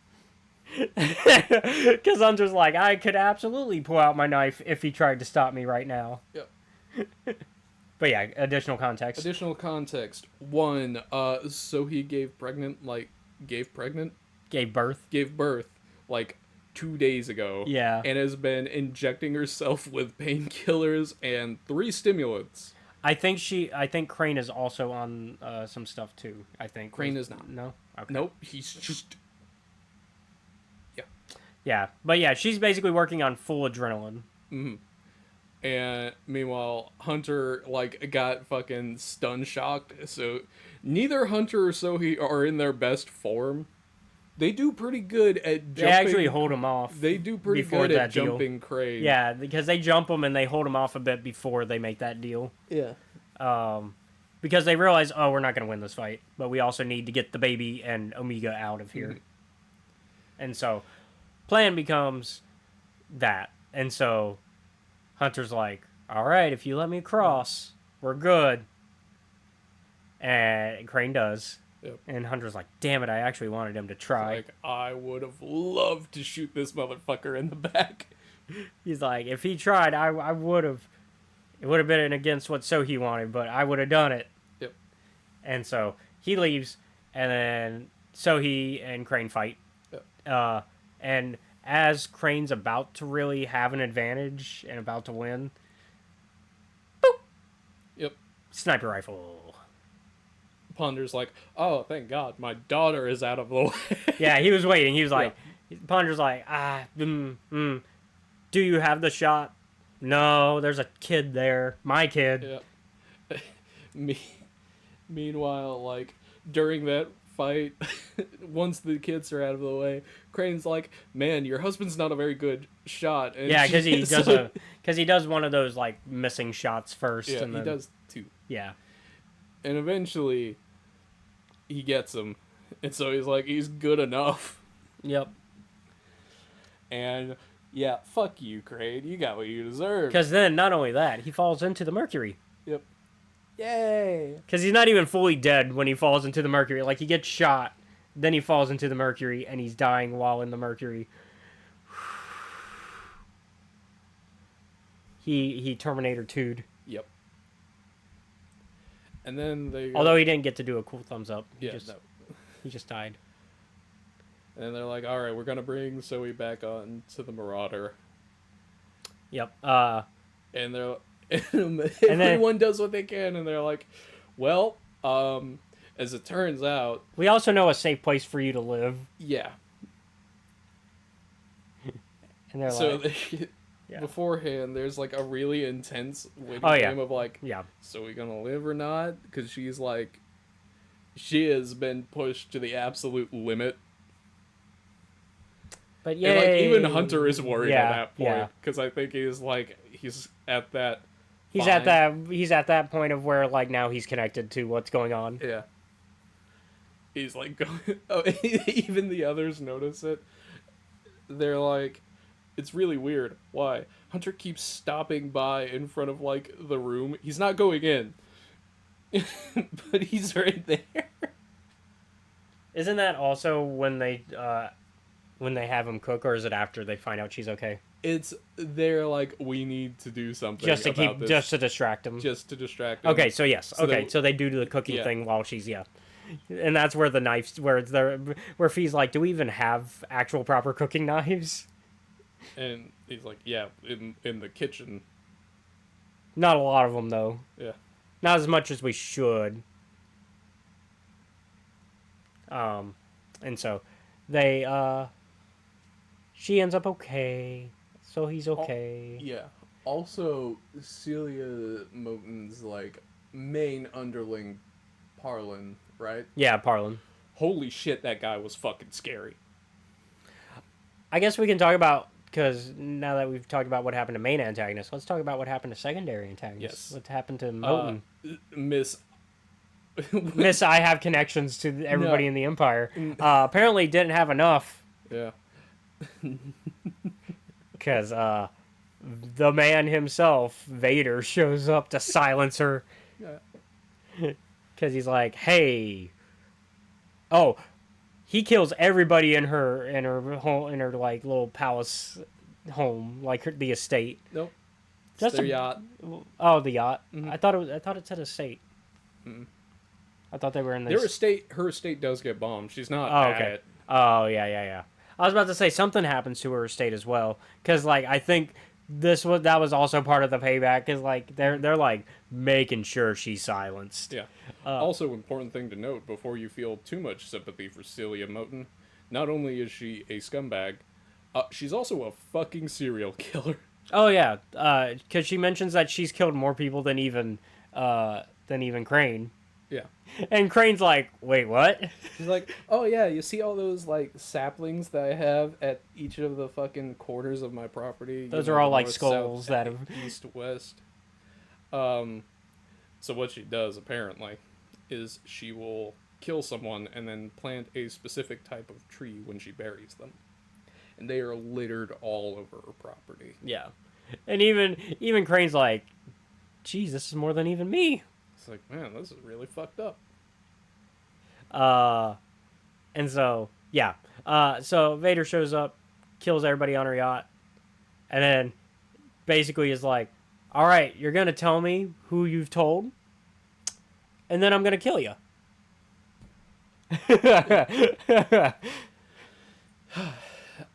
S1: Because Hunter's like, I could absolutely pull out my knife if he tried to stop me right now.
S2: Yep.
S1: But yeah, additional context.
S2: Additional context. One, so he gave birth like 2 days ago.
S1: Yeah.
S2: And has been injecting herself with painkillers and 3 stimulants.
S1: I think Crane is also on some stuff too. I think
S2: Crane is not.
S1: No. Okay.
S2: Nope. He's just.
S1: Yeah, but yeah, she's basically working on full adrenaline.
S2: Mm-hmm. And meanwhile, Hunter got fucking stun shocked. So neither Hunter or Sohee are in their best form. They do pretty good at jumping.
S1: They actually hold him off.
S2: They do pretty good at jumping Crane.
S1: Yeah, because they jump him and they hold him off a bit before they make that deal.
S2: Yeah.
S1: Because they realize, oh, we're not going to win this fight, but we also need to get the baby and Omega out of here. Mm-hmm. And so, plan becomes that. And so, Hunter's like, all right, if you let me cross, we're good. And Crane does.
S2: Yep.
S1: And Hunter's like, damn it, I actually wanted him to try.
S2: Like, I would have loved to shoot this motherfucker in the back.
S1: He's like, if he tried, I would have. It would have been against what Sohee wanted, but I would have done it.
S2: Yep.
S1: And so he leaves, and then Sohee and Crane fight. Yep. And as Crane's about to really have an advantage and about to win, boop!
S2: Yep.
S1: Sniper rifle.
S2: Ponder's like, oh, thank God, my daughter is out of the way.
S1: Yeah, he was waiting. He was like, Ponder's like, do you have the shot? No, there's a kid there. My kid.
S2: Yeah. Meanwhile, during that fight, once the kids are out of the way, Crane's like, man, your husband's not a very good shot. And
S1: yeah, because he does one of those, missing shots first.
S2: Yeah,
S1: and then,
S2: he does, too.
S1: Yeah.
S2: And eventually, he gets him. And so he's like, he's good enough.
S1: Yep.
S2: And, yeah, fuck you, Crane. You got what you deserve.
S1: Because then, not only that, he falls into the mercury.
S2: Yep. Yay!
S1: Because he's not even fully dead when he falls into the mercury. Like, he gets shot, then he falls into the mercury, and he's dying while in the mercury. He Terminator 2'd.
S2: Yep. And then they...
S1: Although he didn't get to do a cool thumbs up. He just died.
S2: And they're like, all right, we're going to bring Zoe back on to the Marauder.
S1: Yep.
S2: And they're... everyone does what they can, and they're like, well, as it turns out...
S1: We also know a safe place for you to live.
S2: Yeah.
S1: And they're
S2: beforehand, there's a really intense waiting game of so we gonna live or not? Because she's she has been pushed to the absolute limit.
S1: But yeah,
S2: and even Hunter is worried at that point because I think he's at that.
S1: He's at that point of where now he's connected to what's going on.
S2: Yeah. He's going. Oh, even the others notice it. They're like, it's really weird. Why? Hunter keeps stopping by in front of the room. He's not going in, but he's right there.
S1: Isn't that also when they have him cook, or is it after they find out she's okay?
S2: They're we need to do something
S1: just to distract him.
S2: Just to distract him.
S1: Okay, so yes. So they do the cooking thing while she's and that's where the knives, where Fee's like, do we even have actual proper cooking knives?
S2: And he's like, yeah, in the kitchen.
S1: Not a lot of them though.
S2: Yeah.
S1: Not as much as we should. And so they she ends up okay. So he's okay.
S2: Yeah. Also, Celia Moten's main underling, Parlin, right?
S1: Yeah, Parlin.
S2: holy shit, that guy was fucking scary.
S1: I guess we can talk about, because now that we've talked about what happened to main antagonists, let's talk about what happened to secondary antagonists.
S2: Yes.
S1: What happened to
S2: Uh,
S1: Moten?
S2: Miss.
S1: Miss, I have connections to everybody
S2: No.
S1: in the Empire. Apparently didn't have enough,
S2: Yeah.
S1: because the man himself, Vader, shows up to silence her.
S2: Yeah.
S1: Because he's like, hey. Oh, he kills everybody in her home, in her like little palace home, like the estate.
S2: Nope.
S1: Just
S2: It's their
S1: a-
S2: yacht.
S1: Oh, the yacht.
S2: Mhm.
S1: I thought it said estate.
S2: Mm.
S1: I thought they were in
S2: Their
S1: this.
S2: estate, her estate does get bombed. She's not
S1: Oh,
S2: at
S1: okay.
S2: it.
S1: Oh, yeah. I was about to say something happens to her estate as well, because like I think that was also part of the payback, because like they're like making sure she's silenced.
S2: Yeah. Also, important thing to note before you feel too much sympathy for Celia Moten, not only is she a scumbag, she's also a fucking serial killer.
S1: Oh yeah, because she mentions that she's killed more people than even Crane,
S2: Yeah.
S1: and Crane's like, wait, what?
S2: She's like, oh yeah, you see all those like saplings that I have at each of the fucking corners of my property?
S1: Those
S2: You
S1: are
S2: know,
S1: all like
S2: north,
S1: skulls
S2: south,
S1: that have.
S2: east, west. So what she does apparently is she will kill someone and then plant a specific type of tree when she buries them, and they are littered all over her property.
S1: Yeah, and even Crane's like, geez, this is more than even me.
S2: It's like, man, this is really fucked up.
S1: And so yeah, so Vader shows up, kills everybody on her yacht, and then basically is like, all right, you're gonna tell me who you've told, and then I'm gonna kill you.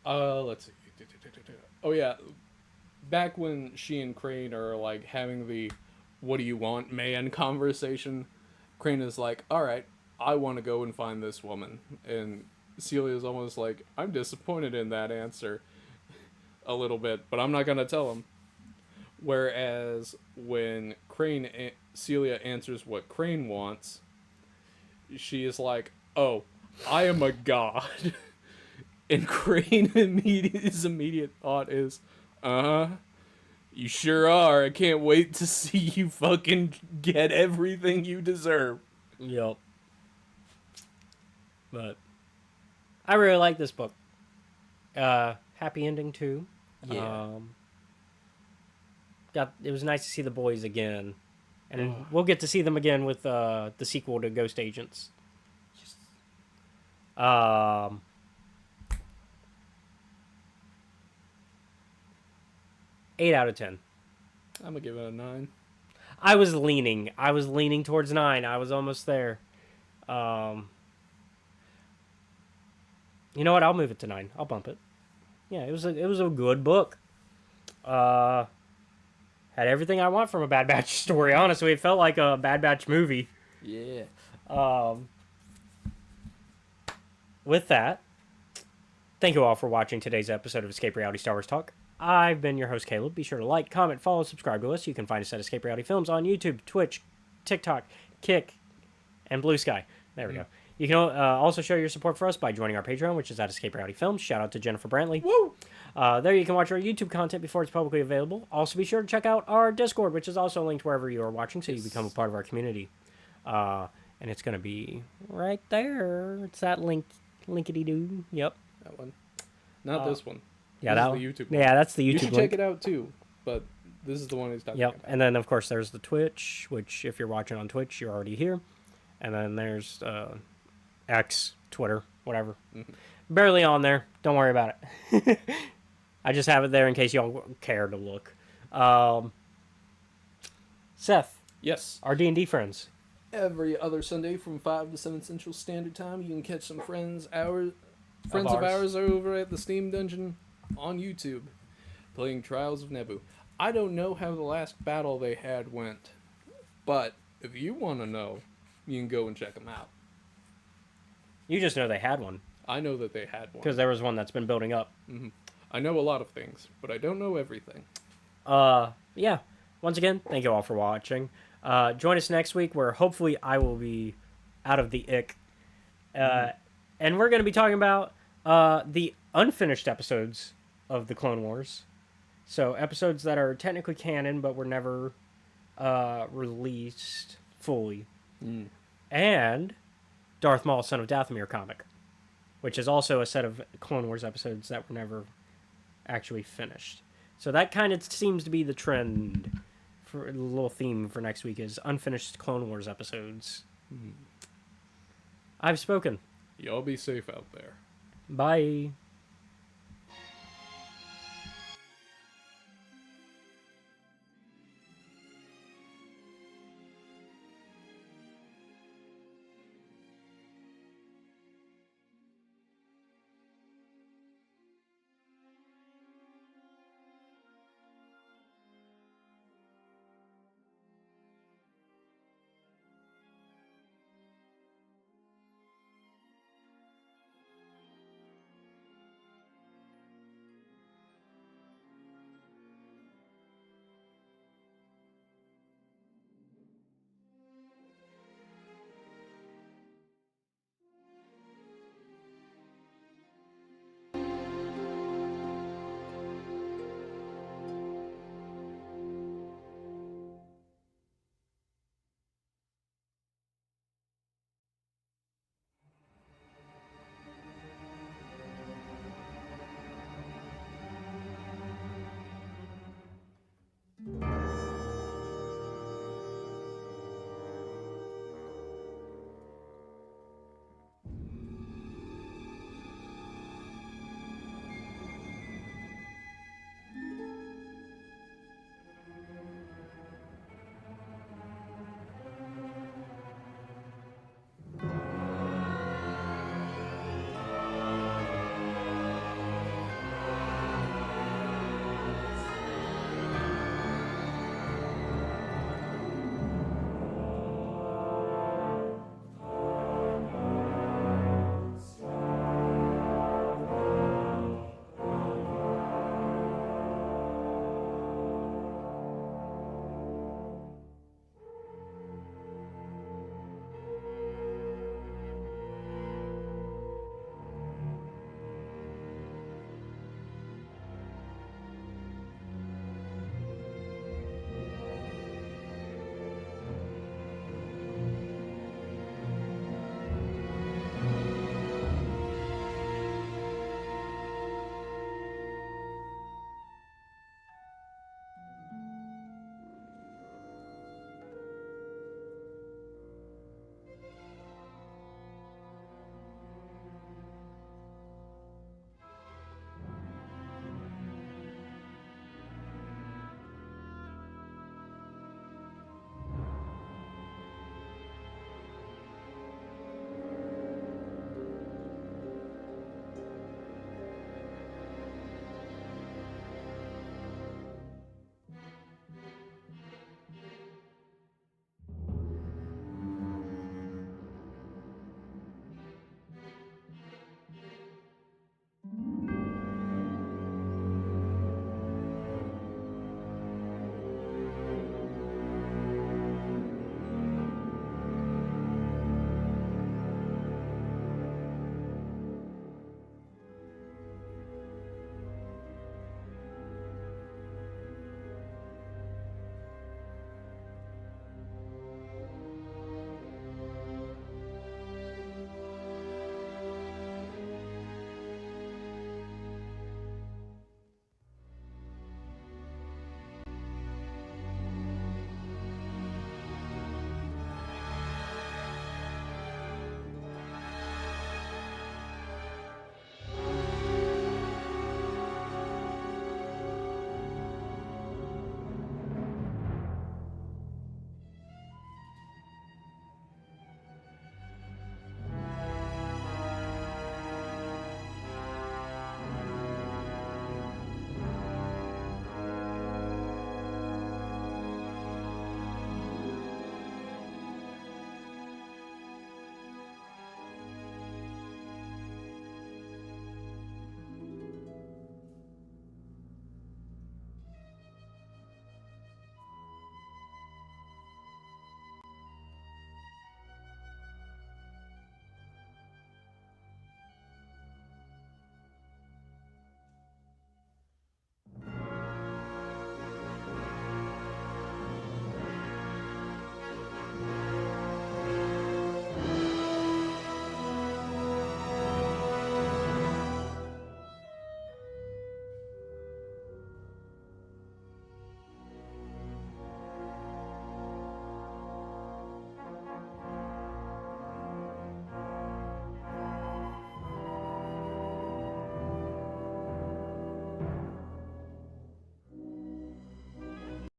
S2: Let's see. Oh yeah, back when she and Crane are like having the "What do you want, man?" conversation, Crane is like, "All right, I want to go and find this woman," and Celia's almost like, "I'm disappointed in that answer, a little bit, but I'm not gonna tell him." Whereas when Celia answers what Crane wants, she is like, "Oh, I am a god." And his immediate thought is, you sure are. I can't wait to see you fucking get everything you deserve."
S1: Yep. But I really like this book. Happy ending too.
S2: Yeah.
S1: It was nice to see the boys again, and
S2: Oh.
S1: we'll get to see them again with the sequel to Ghost Agents. Um. 8 out of 10.
S2: I'm gonna give it a 9.
S1: I was leaning towards 9. I was almost there. You know what? I'll move it to 9. I'll bump it. Yeah, it was a good book. Had everything I want from a Bad Batch story. Honestly, it felt like a Bad Batch movie.
S2: Yeah.
S1: With that, thank you all for watching today's episode of Escape Reality Star Wars Talk. I've been your host, Caleb. Be sure to like, comment, follow, subscribe to us. You can find us at Escape Reality Films on YouTube, Twitch, TikTok, Kick, and Blue Sky. There we go. You can also show your support for us by joining our Patreon, which is at Escape Reality Films. Shout out to Jennifer Brantley.
S2: Woo!
S1: There you can watch our YouTube content before it's publicly available. Also, be sure to check out our Discord, which is also linked wherever you are watching, so you become a part of our community. And it's going to be right there. It's that linkity-doo. Yep.
S2: That one. Not this one.
S1: Yeah,
S2: This
S1: that
S2: is
S1: one.
S2: the YouTube one.
S1: Yeah, that's the YouTube
S2: You should
S1: link.
S2: check it out too, but this is the one he's talking
S1: Yep.
S2: about.
S1: And then, of course, there's the Twitch, which if you're watching on Twitch, you're already here. And then there's X, Twitter, whatever. Barely on there. Don't worry about it. I just have it there in case y'all care to look. Seth,
S2: Yes.
S1: our D&D friends.
S2: Every other Sunday from 5 to 7 Central Standard Time, you can catch some friends of
S1: ours.
S2: ours over at the Steam Dungeon on YouTube, playing Trials of Nebu. I don't know how the last battle they had went, but if you want to know, you can go and check them out.
S1: You just know they had one,
S2: I know that they had one.
S1: because there was one that's been building up.
S2: I know a lot of things, but I don't know everything.
S1: Yeah. Once again, thank you all for watching. Join us next week, where hopefully I will be out of the ick And we're going to be talking about the unfinished episodes of the Clone Wars. So episodes that are technically canon but were never released fully. And Darth Maul, Son of Dathomir comic, which is also a set of Clone Wars episodes that were never actually finished. So that kind of seems to be the trend. For the little theme for next week is unfinished Clone Wars episodes. I've spoken.
S2: Y'all be safe out there.
S1: Bye.